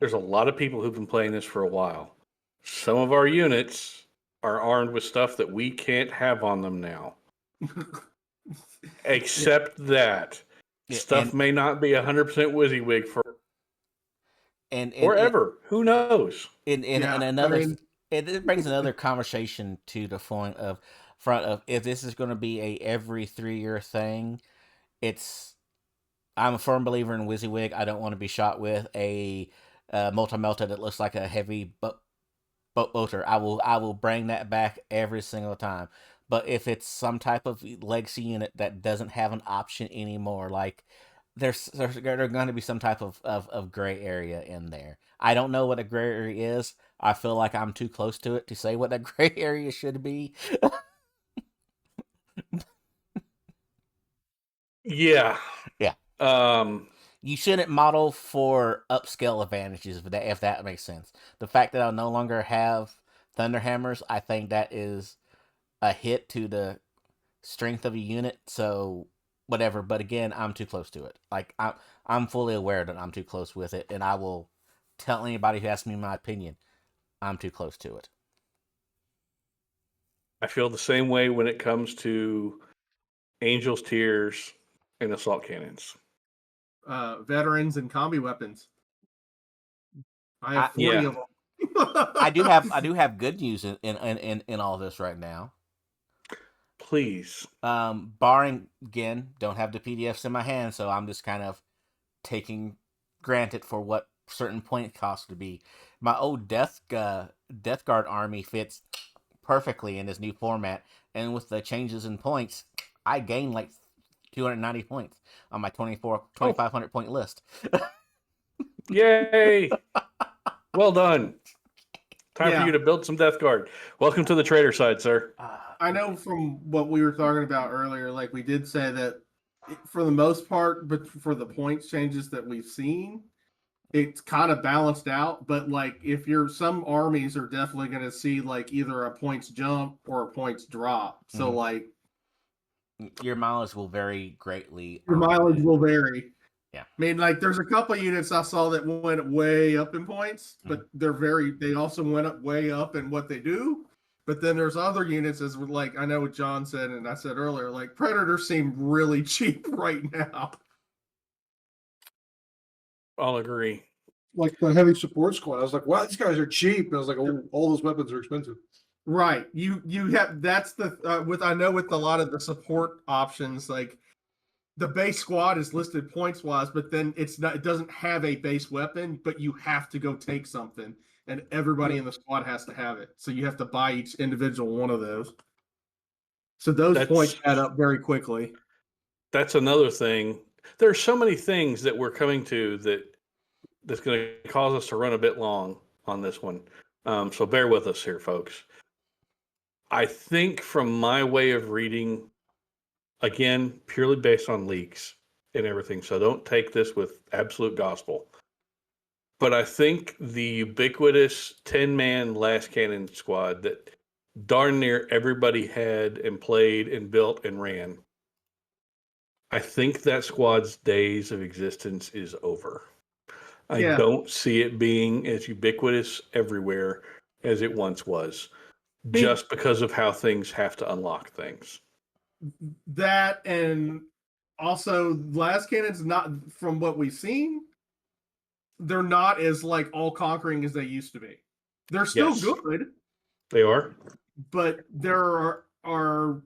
there's a lot of people who've been playing this for a while. Some of our units are armed with stuff that we can't have on them now. Except that stuff may not be 100% WYSIWYG for forever. Who knows? And another, it brings another conversation to the front of if this is going to be a every 3-year thing. I'm a firm believer in WYSIWYG. I don't want to be shot with a multi-melta that looks like a heavy boater. I will bring that back every single time. But if it's some type of legacy unit that doesn't have an option anymore, like, there's going to be some type of gray area in there. I don't know what a gray area is. I feel like I'm too close to it to say what that gray area should be. Yeah. You shouldn't model for upscale advantages, if that makes sense. The fact that I'll no longer have Thunderhammers, I think that is a hit to the strength of a unit. So whatever, but again, I'm too close to it. Like, I'm fully aware that I'm too close with it, and I will tell anybody who asks me my opinion, I'm too close to it. I feel the same way when it comes to Angels, Tears, and Assault Cannons. Veterans and combi weapons. I have 40 of them. I do have good news in all this right now. Please. Barring, again, don't have the PDFs in my hand, so I'm just kind of taking granted for what certain point costs to be. My old Death Guard army fits perfectly in this new format, and with the changes in points, I gained like 290 points on my 2,500 point list. Yay! Well done. Time for you to build some Death Guard. Welcome to the trader side, sir. I know from what we were talking about earlier, like we did say that for the most part, but for the points changes that we've seen, it's kind of balanced out. But like if some armies are definitely going to see like either a points jump or a points drop. So like your mileage will vary greatly. Your mileage will vary. Yeah. I mean, like there's a couple of units I saw that went way up in points, but they also went up way up in what they do. But then there's other units, as like I know what John said and I said earlier, like Predators seem really cheap right now. I'll agree. Like the heavy support squad, I was like, wow, these guys are cheap. And I was like, oh, all those weapons are expensive. Right. You have that's the with I know with a lot of the support options, like the base squad is listed points wise, but then it doesn't have a base weapon, but you have to go take something, and everybody in the squad has to have it. So you have to buy each individual one of those. So those points add up very quickly. That's another thing. There are so many things that we're coming to that's going to cause us to run a bit long on this one. So bear with us here, folks. I think from my way of reading, again, purely based on leaks and everything, so don't take this with absolute gospel. But I think the ubiquitous 10-man last cannon squad that darn near everybody had and played and built and ran, I think that squad's days of existence is over. I don't see it being as ubiquitous everywhere as it once was, just because of how things have to unlock things. That, and also last cannons, not from what we've seen, they're not as like all conquering as they used to be. They're still good. They are, but there are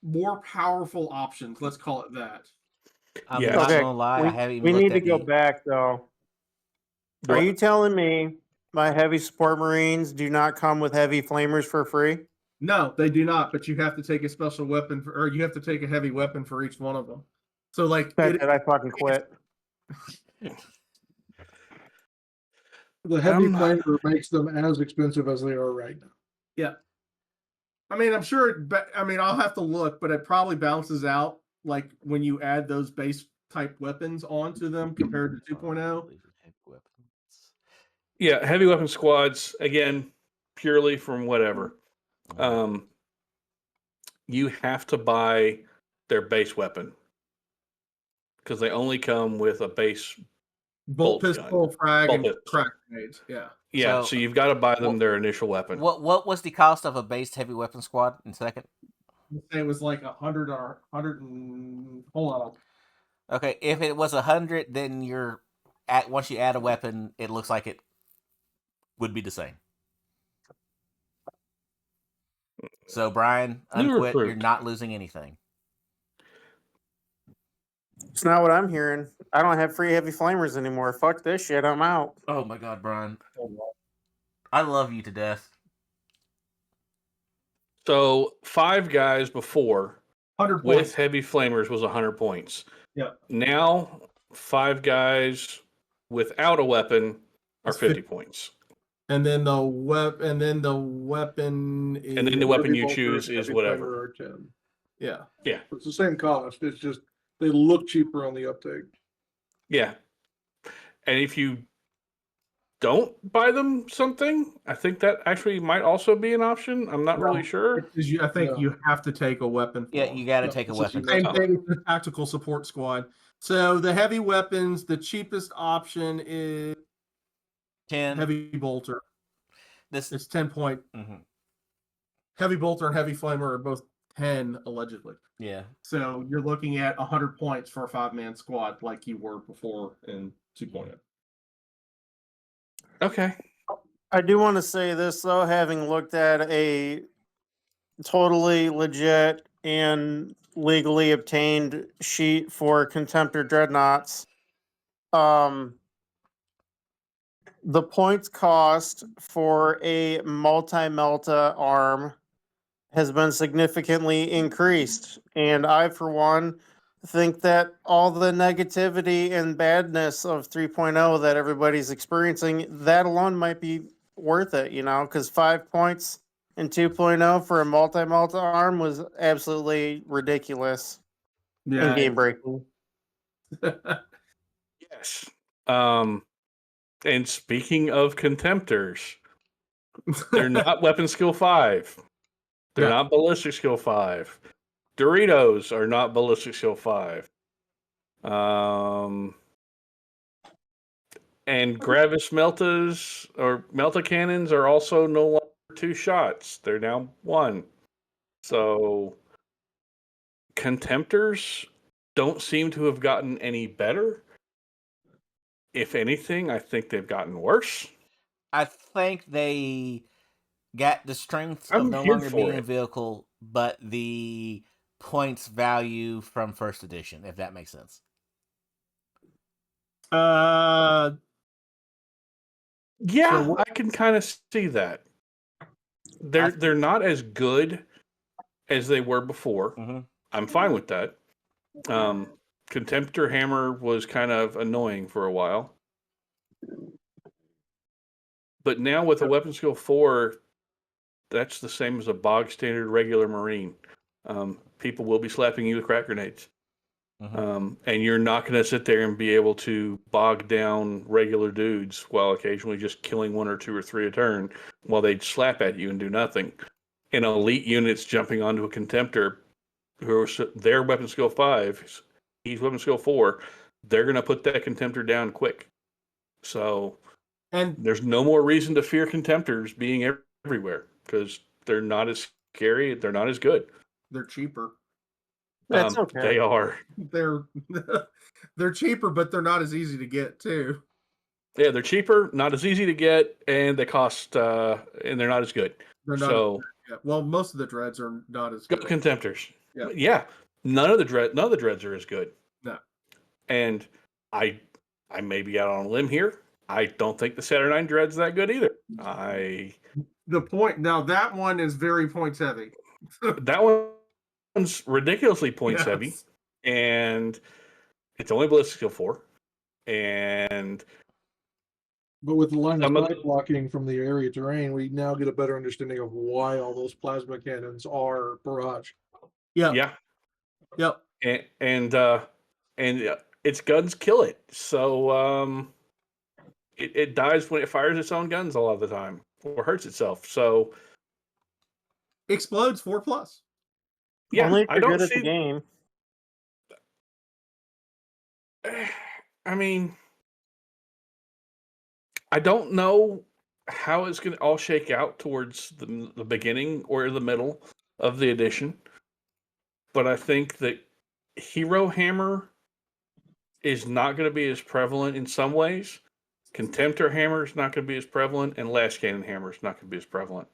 more powerful options. Let's call it that. I'm not gonna lie. I haven't even we need to go back though. Are you telling me my heavy support Marines do not come with heavy flamers for free? No, they do not. But you have to take a special weapon, or you have to take a heavy weapon for each one of them. So, like, I fucking quit. The heavy flamer makes them as expensive as they are right now. Yeah. I mean, I'm sure. I mean, I'll have to look, but it probably balances out. Like when you add those base type weapons onto them compared to 2.0. Yeah, heavy weapon squads, again, purely from whatever. You have to buy their base weapon because they only come with a base bolt pistol, frag, and crack grenades. Yeah. Yeah, so you've got to buy them their initial weapon. What was the cost of a base heavy weapon squad in second? It was like 100 or 100 and hold on. Okay, if it was 100, then once you add a weapon, it looks like it would be the same. So Brian, unquit. You're not losing anything. It's not what I'm hearing. I don't have free heavy flamers anymore. Fuck this shit. I'm out. Oh my god, Brian. I love you to death. So 5 guys before 100 with heavy flamers was 100 points. Yeah. Now 5 guys without a weapon are 50 points. And then the weapon is, and then the weapon you choose is whatever. Yeah. Yeah. It's the same cost. It's just they look cheaper on the uptake. Yeah. And if you don't buy them something, I think that actually might also be an option. I'm not really sure. I think you have to take a weapon. Yeah, you got to take a weapon. Same thing with the tactical support squad. So the heavy weapons, the cheapest option is 10 heavy bolter. This is 10 point. Mm-hmm. Heavy bolter and heavy flamer are both 10 allegedly. Yeah. So you're looking at 100 points for a 5-man squad, like you were before in 2.0. Okay. I do want to say this though, having looked at a totally legit and legally obtained sheet for Contemptor Dreadnoughts, the points cost for a multi-melta arm has been significantly increased. And I, for one, think that all the negativity and badness of 3.0 that everybody's experiencing, that alone might be worth it, because 5 points in 2.0 for a multi arm was absolutely ridiculous and game breaking. Yes. And speaking of contemptors, they're not weapon skill 5. They're not ballistic skill 5. Doritos are not ballistic skill 5. And Gravis Meltas or Melta cannons are also no longer 2 shots. They're now 1. So contemptors don't seem to have gotten any better. If anything, I think they've gotten worse. I think they got the strengths of I'm no here longer for being a it. vehicle, but the points value from first edition, if that makes sense. Yeah, So I can kind of see that. They're not as good as they were before. Mhm. I'm fine with that. Contemptor Hammer was kind of annoying for a while. But now with a weapon skill 4, that's the same as a bog standard regular Marine. People will be slapping you with crack grenades. And you're not going to sit there and be able to bog down regular dudes while occasionally just killing 1 or 2 or 3 a turn while they slap at you and do nothing. And elite units jumping onto a contemptor who are their weapon skill 5, he's weapon skill 4, they're going to put that contemptor down quick. So there's no more reason to fear contemptors being everywhere because they're not as scary, they're not as good. They're cheaper. That's okay. They are. They're cheaper, but they're not as easy to get too. Yeah, they're cheaper, not as easy to get, and they cost, and they're not as good. They're not. Well, most of the dreads are not as good. Contemptors. Yeah. Yeah. None of the dreads are as good. No. And I may be out on a limb here. I don't think the Saturnine dread's that good either. That one is very points heavy. That one's ridiculously points heavy, and it's only ballistic skill 4. But with the line of sight blocking from the area terrain, we now get a better understanding of why all those plasma cannons are barrage. Yeah. Yep. And its guns kill it. So it dies when it fires its own guns a lot of the time, or hurts itself. So explodes 4+. Yeah, only if you're good at the game. I mean, I don't know how it's going to all shake out towards the beginning or the middle of the edition, but I think that Hero Hammer is not going to be as prevalent in some ways. Contemptor Hammer is not going to be as prevalent, and Last Cannon Hammer is not going to be as prevalent.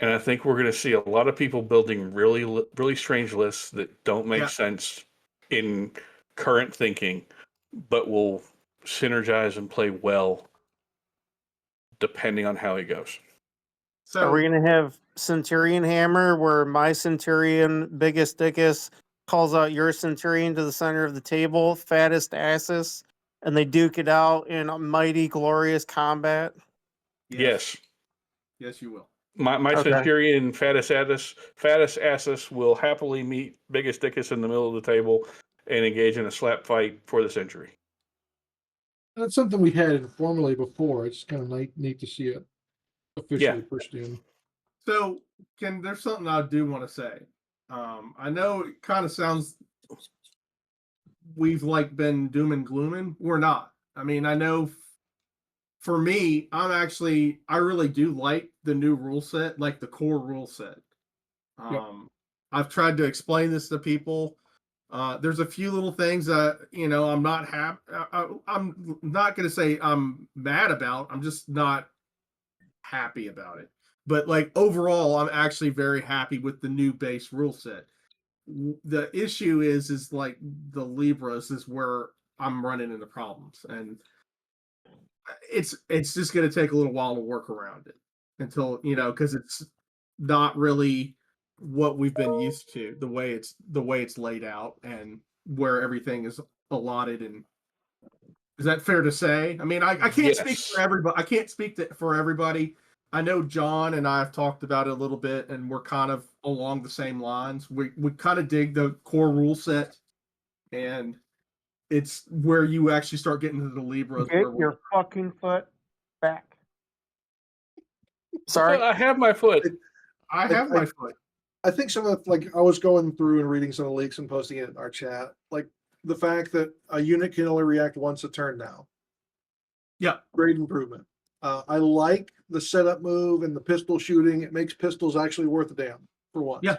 And I think we're going to see a lot of people building really, really strange lists that don't make sense in current thinking, but will synergize and play well depending on how it goes. So, are we going to have Centurion Hammer where my Centurion, biggest dickest, calls out your Centurion to the center of the table, fattest asses, and they duke it out in a mighty, glorious combat? Yes, you will. My Centurion, fattest asses will happily meet biggest dickus in the middle of the table and engage in a slap fight for the century. That's something we had informally before. It's kind of neat to see it officially pushed in. So, there's something I do want to say. I know it kind of sounds we've been doom and glooming. We're not. I mean, I know for me, I really do like the new rule set, like the core rule set. I've tried to explain this to people. There's a few little things that, I'm not happy. I'm not going to say I'm mad about. I'm just not happy about it. But overall, I'm actually very happy with the new base rule set. The issue is the Libras is where I'm running into problems, and it's just going to take a little while to work around it until because it's not really what we've been used to, the way it's laid out and where everything is allotted and Is that fair to say? I mean, I can't speak Yes. for everybody. I can't speak for everybody. I know John and I have talked about it a little bit, and we're kind of along the same lines. We kind of dig the core rule set, and it's where you actually start getting into the Libras. Get your fucking foot back. Sorry. I have my foot. I have my foot. I think some of the, like, I was going through and reading some of the leaks and posting it in our chat. Like the fact that a unit can only react once a turn now. Yeah. Great improvement. I like the setup move and the pistol shooting. It makes pistols actually worth a damn for once. Yeah.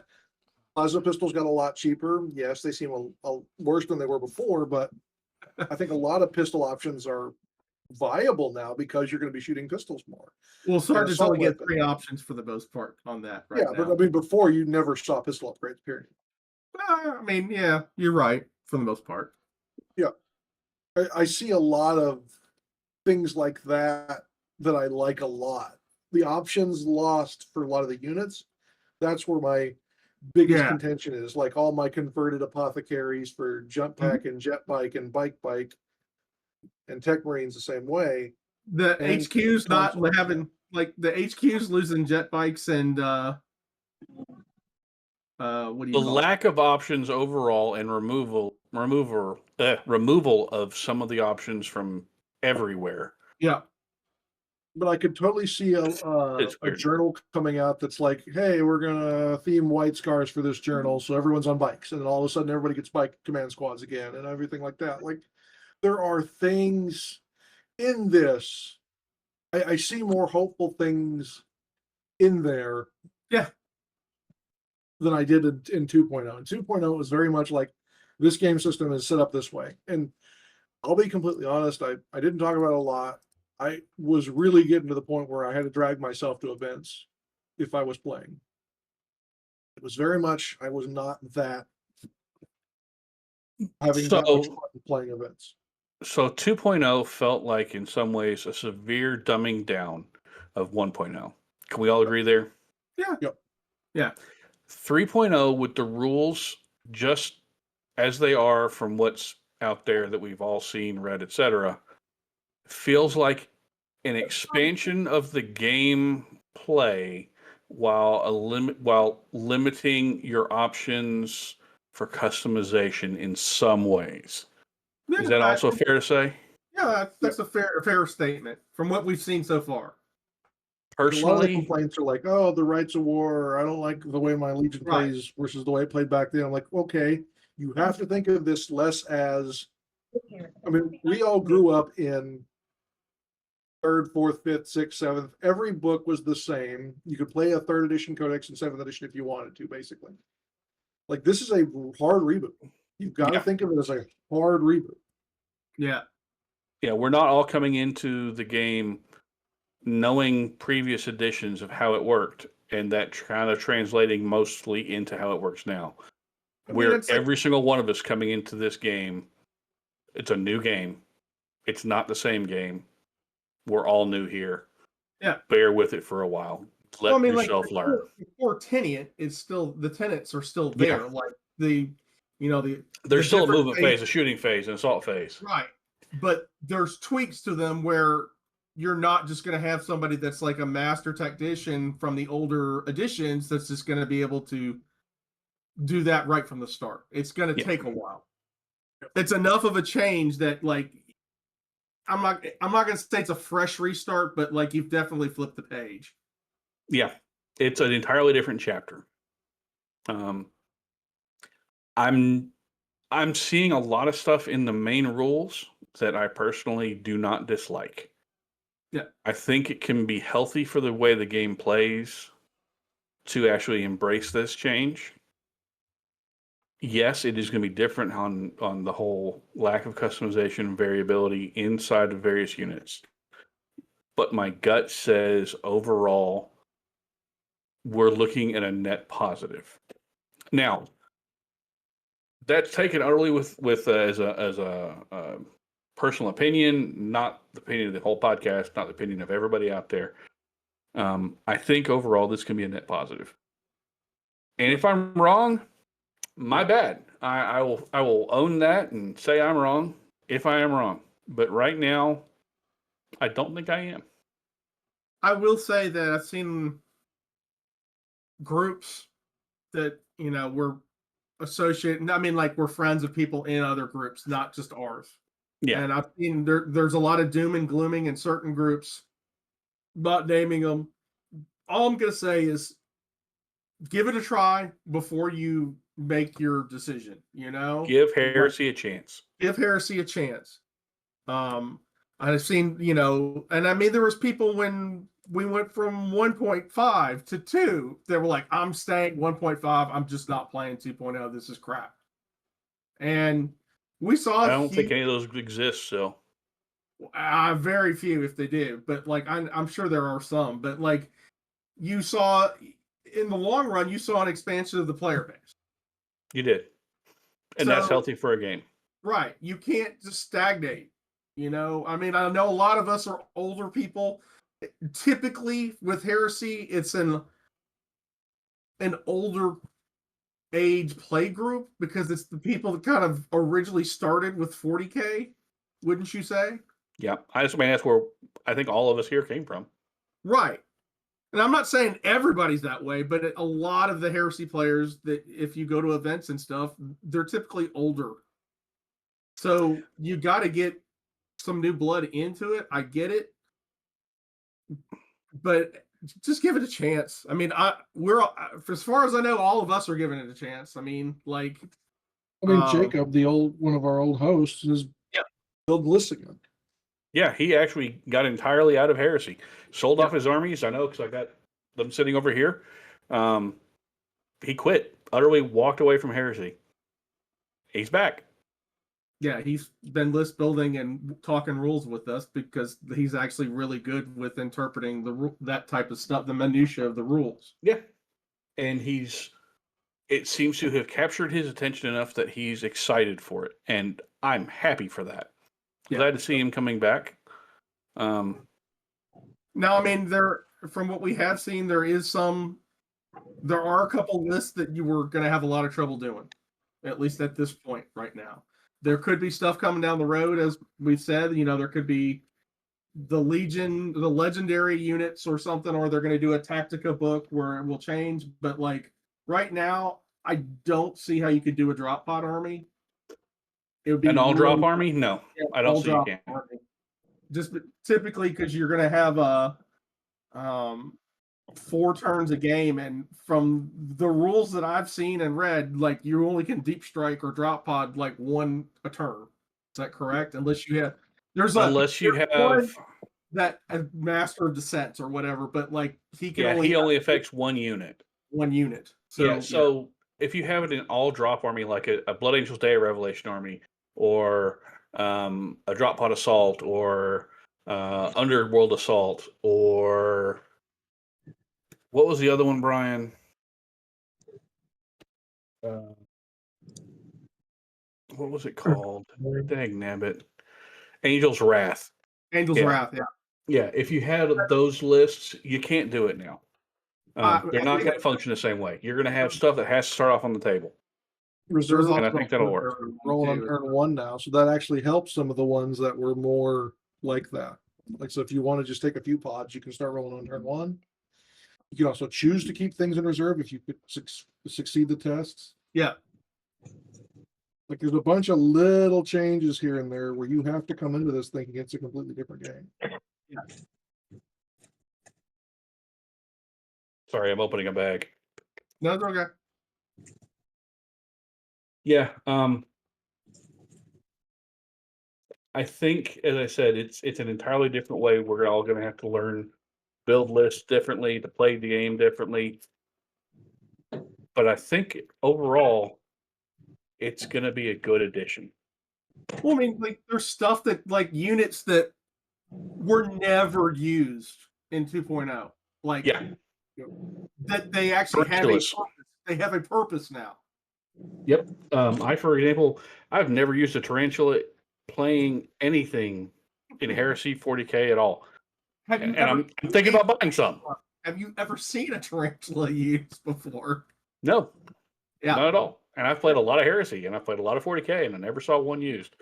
Plasma pistols got a lot cheaper. Yes, they seem a worse than they were before, but I think a lot of pistol options are viable now because you're going to be shooting pistols more. Well, Sergeants assault only get weapon. 3 options for the most part on that right Yeah, now. but I mean, before you never saw pistol upgrades, period. I mean, yeah, you're right for the most part. I see a lot of things like that I like a lot. The options lost for a lot of the units. That's where my biggest Yeah. contention is. Like all my converted apothecaries for jump pack and jet bike and bike, and tech marines the same way. The And HQ's not console. having, like, the HQ's losing jet bikes and what do you The call lack of options overall and removal of some of the options from everywhere. it? Yeah. But I could totally see It's a weird. journal coming out that's like, hey, we're gonna theme white scars for this journal, so everyone's on bikes, and then all of a sudden everybody gets bike command squads again, and everything like that. Like, there are things in this. I see more hopeful things in there. Yeah. Than I did in 2.0. And 2.0 was very much like this game system is set up this way. And I'll be completely honest, I didn't talk about it a lot. I was really getting to the point where I had to drag myself to events if I was playing. It was very much, I was not that having that much fun playing events. So 2.0 felt like in some ways a severe dumbing down of 1.0. Can we all agree there? Yeah. Yep. Yeah. 3.0 with the rules just as they are from what's out there that we've all seen, read, etc., feels like an expansion of the game play while limiting your options for customization in some ways. Is that also fair to say? Yeah, that's a fair statement from what we've seen so far. A lot of the Personally, complaints are like, oh, the rights of war, I don't like the way my Legion Right. plays versus the way it played back then. I'm like, okay, you have to think of this less as, I mean, we all grew up in 3rd, 4th, 5th, 6th, 7th. Every book was the same. You could play a 3rd edition codex and 7th edition if you wanted to, basically. Like, this is a hard reboot. You've got to Yeah. think of it as a hard reboot. Yeah. yeah, we're not all coming into the game knowing previous editions of how it worked and that kind of translating mostly into how it works now. I mean, Where it's like- every single one of us coming into this game, it's a new game. It's not the same game. We're all new here. Yeah. Bear with it for a while. Let Well, I mean, yourself learn. The core tenant is still, the tenants are still Yeah. there. Like the There's the still a different movement phase, a shooting phase, an assault phase. Right. But there's tweaks to them where you're not just going to have somebody that's like a master technician from the older editions that's just going to be able to do that right from the start. It's going to Yeah. take a while. It's enough of a change that, like, I'm not going to say it's a fresh restart, but like you've definitely flipped the page. Yeah, it's an entirely different chapter. I'm seeing a lot of stuff in the main rules that I personally do not dislike. Yeah. I think it can be healthy for the way the game plays to actually embrace this change. Yes, it is going to be different on the whole lack of customization and variability inside of various units. But my gut says overall, we're looking at a net positive. Now, that's taken utterly with as a personal opinion, not the opinion of the whole podcast, not the opinion of everybody out there. I think overall this can be a net positive. And if I'm wrong, my bad. I will own that and say I'm wrong if I am wrong. But right now, I don't think I am. I will say that I've seen groups that, we're associated. I mean, like we're friends of people in other groups, not just ours. Yeah. And I've seen there's a lot of doom and glooming in certain groups, not naming them. All I'm going to say is give it a try before you make your decision, Give Heresy a chance. Give Heresy a chance. I've seen, and I mean, there was people when we went from 1.5 to 2, they were like, I'm staying 1.5. I'm just not playing 2.0. This is crap. And we saw. I don't think any of those exist, so. Very few, if they do. But, like, I'm sure there are some. But, like, you saw, in the long run, you saw an expansion of the player base. You did. And that's healthy for a game. Right. You can't just stagnate. I mean, I know a lot of us are older people. Typically with Heresy, it's an older age play group because it's the people that kind of originally started with 40K, wouldn't you say? Yeah. That's where I think all of us here came from. Right. And I'm not saying everybody's that way, but a lot of the Heresy players that if you go to events and stuff, they're typically older. So you got to get some new blood into it. I get it. But just give it a chance. I mean, we're as far as I know, all of us are giving it a chance. I mean, like, Jacob, one of our old hosts, is build lists again. Yeah, he actually got entirely out of Heresy. Sold off his armies. I know because I got them sitting over here. He quit. Utterly walked away from Heresy. He's back. Yeah, he's been list building and talking rules with us because he's actually really good with interpreting that type of stuff, the minutia of the rules. Yeah, and it seems to have captured his attention enough that he's excited for it, and I'm happy for that. Glad to see him coming back. Now, I mean, from what we have seen, there are a couple lists that you were going to have a lot of trouble doing, at least at this point right now. There could be stuff coming down the road, as we've said. There could be the Legion, the legendary units or something, or they're going to do a Tactica book where it will change. But, like, right now, I don't see how you could do a drop pod army. It would be an all-drop army? No, I don't see you can. Just typically because you're going to have 4 turns a game, and from the rules that I've seen and read, like, you only can deep strike or drop pod like 1 a turn. Is that correct? Unless you have that Master of Descents or whatever, but like he can he only affects 1 unit. 1 unit. So if you have it in all drop army like a Blood Angels Day Revelation army, or a drop pod assault, or Underworld assault, or what was the other one, Brian? What was it called? Dang nabbit. Angel's Wrath. Angel's Wrath, yeah. Yeah, if you had those lists, you can't do it now. They're not going to function the same way. You're going to have stuff that has to start off on the table. Reserve, and I think that'll work. Rolling on turn 1 now, so that actually helps some of the ones that were more like that. Like, so if you want to just take a few pods, you can start rolling on turn 1. You can also choose to keep things in reserve if you could succeed the tests. Yeah. Like, there's a bunch of little changes here and there where you have to come into this thinking it's a completely different game. Yeah. Sorry, I'm opening a bag. No, it's okay. Yeah. I think, as I said, it's an entirely different way. We're all going to have to learn, build lists differently, to play the game differently. But I think overall, it's going to be a good addition. Well, I mean, like, there's stuff that, like, units that were never used in 2.0. Like, that they actually have a purpose. They have a purpose now. Yep. For example, I've never used a tarantula playing anything in Heresy 40K at all. I'm thinking about buying some. Have you ever seen a tarantula used before? No. Yeah. Not at all. And I've played a lot of Heresy, and I've played a lot of 40K, and I never saw one used.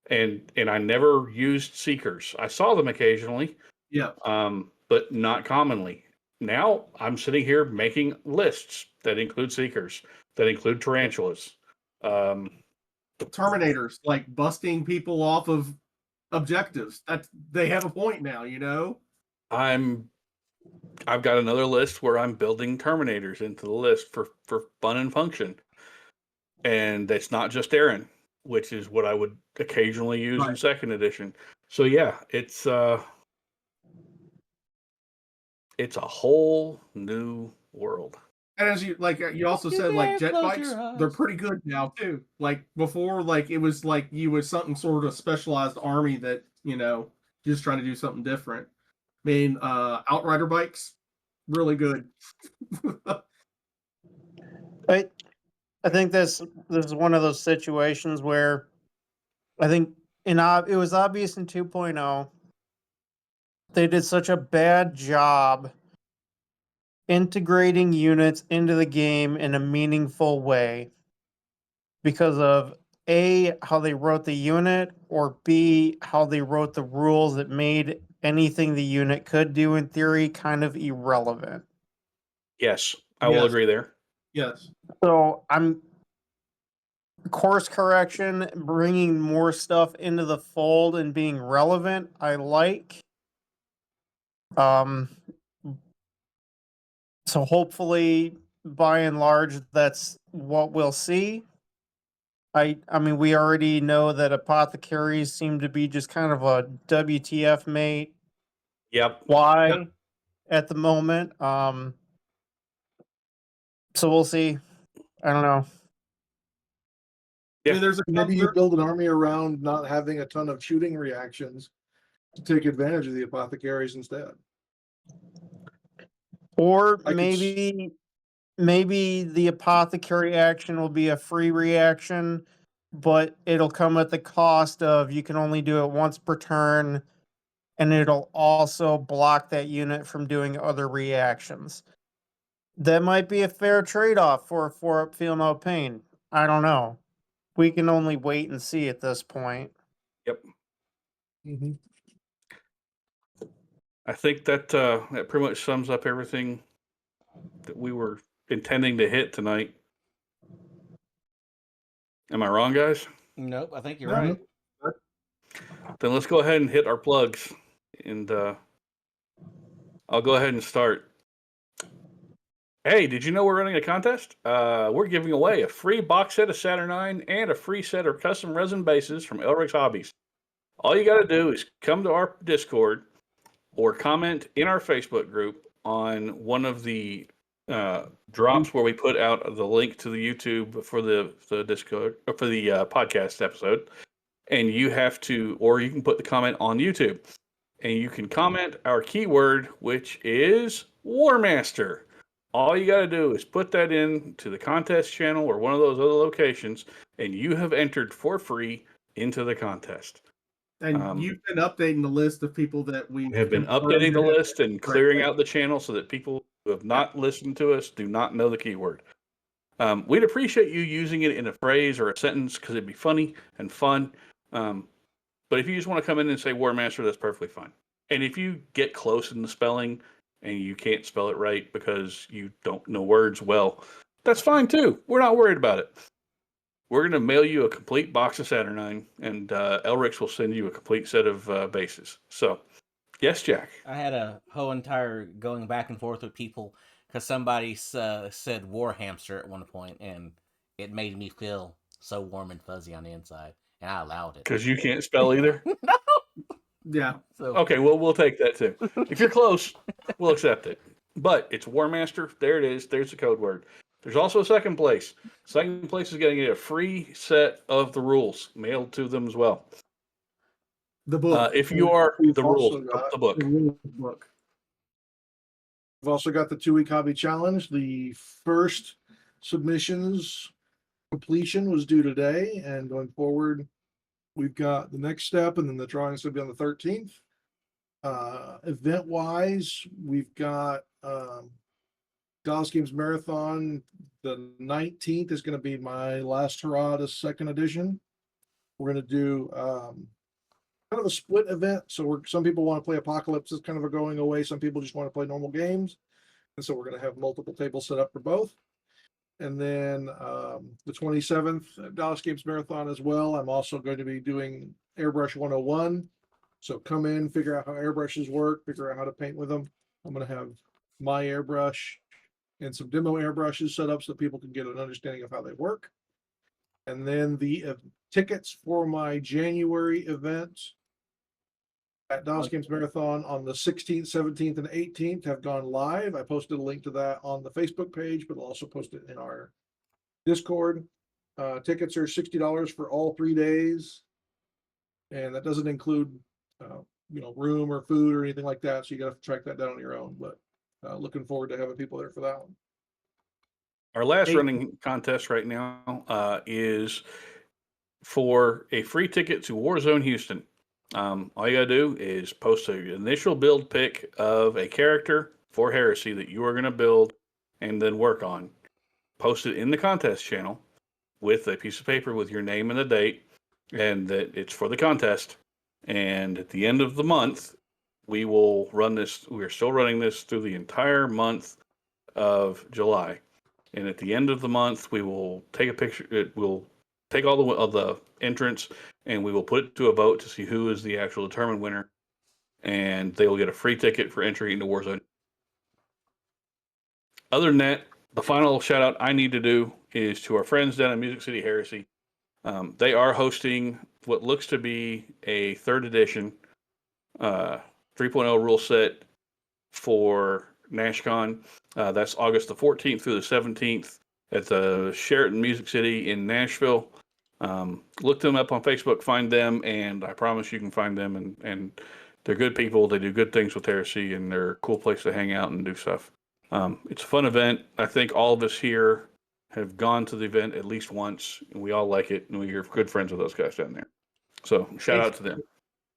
and I never used seekers. I saw them occasionally, Yeah. but not commonly. Now I'm sitting here making lists that include seekers, that include tarantulas. Terminators, like busting people off of objectives. They have a point now, you know? I've got another list where I'm building Terminators into the list for fun and function. And it's not just Aaron, which is what I would occasionally use in Right. second edition. So yeah, it's a whole new world. And as you also You said, like better jet close your bikes, they're eyes. pretty good now too. Like before, like it was like you was something sort of specialized army that, you know, just trying to do something different. I mean, outrider bikes, really good. I think this is one of those situations where I think it was obvious in 2.0 they did such a bad job integrating units into the game in a meaningful way because of A, how they wrote the unit, or B, how they wrote the rules that made anything the unit could do in theory kind of irrelevant. Yes, I will Yes. agree there. Yes. So I'm course correction, bringing more stuff into the fold and being relevant. I like. So hopefully, by and large, that's what we'll see. I mean, we already know that apothecaries seem to be just kind of a WTF mate. Yep. Why Yep. at the moment? So we'll see. I don't know. I mean, there's a Maybe you couple, build an army around not having a ton of shooting reactions to take advantage of the apothecaries instead. Or I could maybe the apothecary action will be a free reaction, but it'll come at the cost of you can only do it once per turn, and it'll also block that unit from doing other reactions. That might be a fair trade-off for a 4-up Feel No Pain. I don't know. We can only wait and see at this point. Yep. Mhm. I think that that pretty much sums up everything that we were intending to hit tonight. Am I wrong, guys? Nope, I think you're No. right. Then let's go ahead and hit our plugs, and I'll go ahead and start. Hey, did you know we're running a contest? We're giving away a free box set of Saturnine and a free set of custom resin bases from Elric's Hobbies. All you got to do is come to our Discord or comment in our Facebook group on one of the drops where we put out the link to the YouTube for the Discord or for the podcast episode. And you have to, or you can put the comment on YouTube, and you can comment our keyword, which is War Master. All you got to do is put that in to the contest channel or one of those other locations, and you have entered for free into the contest. and you've been updating the list of people that we We have been updating the list and clearing out the channel so that people who have not listened to us do not know the keyword. We'd appreciate you using it in a phrase or a sentence because it'd be funny and fun. But if you just want to come in and say War Master, that's perfectly fine. And if you get close in the spelling and you can't spell it right because you don't know words well, that's fine too. We're not worried about it. We're going to mail you a complete box of Saturnine, and Elric's will send you a complete set of bases. So, yes, Jack. I had a whole entire going back and forth with people because somebody said War Hamster at one point, and it made me feel so warm and fuzzy on the inside, and I allowed it. Because you can't spell either? No. Yeah. So Okay, well, we'll take that too. If you're close, we'll accept it. But it's War Master. There it is. There's the code word. There's also a second place. Second place is getting a free set of the rules mailed to them as well. The book. If you are We've the rules, also got the book. The rule book. We've also got the 2-week hobby challenge. The first submissions completion was due today, and going forward, we've got the next step, and then the drawing is going to be on the 13th. Event wise, we've got Dallas Games Marathon. The 19th is going to be my last hurrah to second edition. We're going to do kind of a split event. So some people want to play Apocalypse as kind of a going away. Some people just want to play normal games. And so we're going to have multiple tables set up for both. And then the 27th Dallas Games Marathon as well. I'm also going to be doing Airbrush 101. So come in, figure out how airbrushes work, figure out how to paint with them. I'm going to have my airbrush and some demo airbrushes set up so that people can get an understanding of how they work. And then the tickets for my January event at Dallas Games Marathon on the 16th, 17th, and 18th have gone live. I posted a link to that on the Facebook page, but I'll also post it in our Discord. Tickets are $60 for all 3 days. And that doesn't include room or food or anything like that. So you got to track that down on your own. But looking forward to having people there for that one. Our last running contest right now is for a free ticket to Warzone Houston. All you gotta do is post an initial build pick of a character for Heresy that you are going to build and then work on. Post it in the contest channel with a piece of paper with your name and the date, and that it's for the contest. And at the end of the month, we will run this. We're still running this through the entire month of July. And at the end of the month, we will take a picture. We'll take all of the entrants, and we will put it to a vote to see who is the actual determined winner. And they will get a free ticket for entry into Warzone. Other than that, the final shout out I need to do is to our friends down in Music City Heresy. They are hosting what looks to be a 3rd edition 3.0 rule set for NashCon. That's August the 14th through the 17th at the Sheraton Music City in Nashville. Look them up on Facebook, find them, and I promise you can find them. And they're good people. They do good things with Heresy, and they're a cool place to hang out and do stuff. It's a fun event. I think all of us here have gone to the event at least once, and we all like it, and we're good friends with those guys down there. So shout out to them.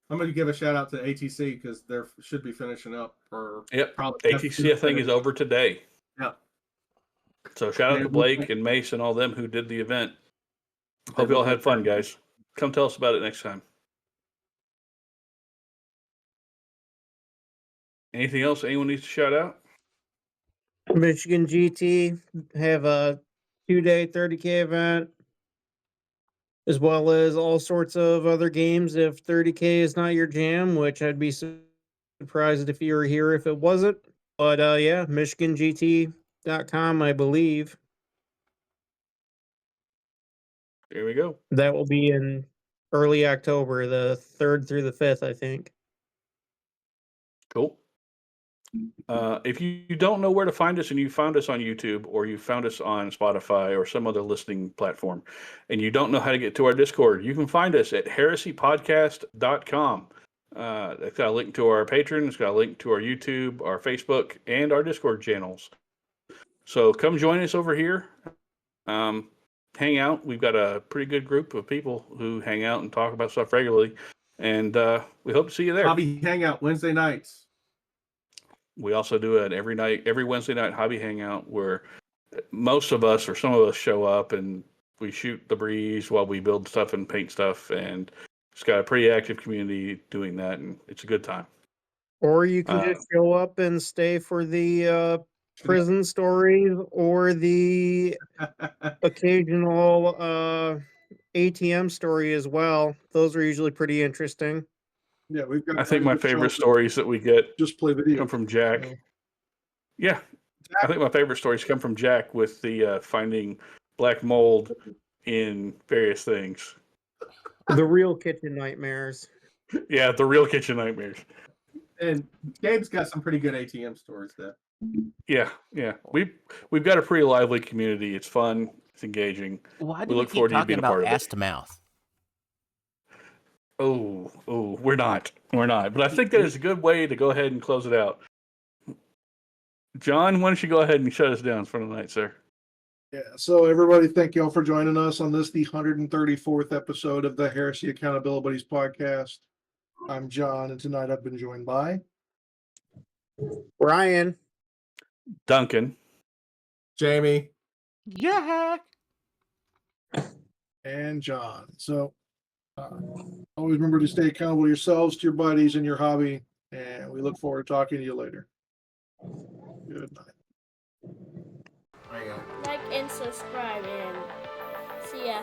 I'm going to give a shout out to ATC because they should be finishing up. ATC, I think, is over today. Yeah. So shout out to Blake and Mace and all them who did the event. Hope you all had fun, guys. Come tell us about it next time. Anything else anyone needs to shout out? Michigan GT have a 2-day 30K event, as well as all sorts of other games if 30K is not your jam, which I'd be surprised if you were here if it wasn't. But yeah, MichiganGT.com, I believe. Here we go. That will be in early October, the 3rd through the 5th, I think. Cool. If you don't know where to find us and you found us on YouTube or you found us on Spotify or some other listening platform and you don't know how to get to our Discord, you can find us at heresypodcast.com. It's got a link to our Patreon, it's got a link to our YouTube, our Facebook, and our Discord channels. So come join us over here. Hang out. We've got a pretty good group of people who hang out and talk about stuff regularly. And we hope to see you there. Hobby Hangout Wednesday nights. We also do it every Wednesday night hobby hangout where most of us or some of us show up and we shoot the breeze while we build stuff and paint stuff. And it's got a pretty active community doing that, and it's a good time. Or you can just show up and stay for the prison stories or the occasional ATM story as well. Those are usually pretty interesting. Yeah, we've got. I think my favorite stories that we get just play video come from Jack. Yeah, I think my favorite stories come from Jack with the finding black mold in various things. The real kitchen nightmares. Yeah, the real kitchen nightmares. And Gabe's got some pretty good ATM stories there. Yeah. We've got a pretty lively community. It's fun. It's engaging. Why do we we look keep forward to you talking being a part about of ass it. to mouth? Oh, we're not. But I think that is a good way to go ahead and close it out. John, why don't you go ahead and shut us down for tonight, sir? Yeah, so everybody, thank you all for joining us on this, the 134th episode of the Heresy Accountabilibuddies Podcast. I'm John, and tonight I've been joined by Ryan, Duncan, Jamie, Yeah. and John. So Always remember to stay accountable to yourselves, to your buddies, and your hobby. And we look forward to talking to you later. Good night. There you go. Like and subscribe, and see ya.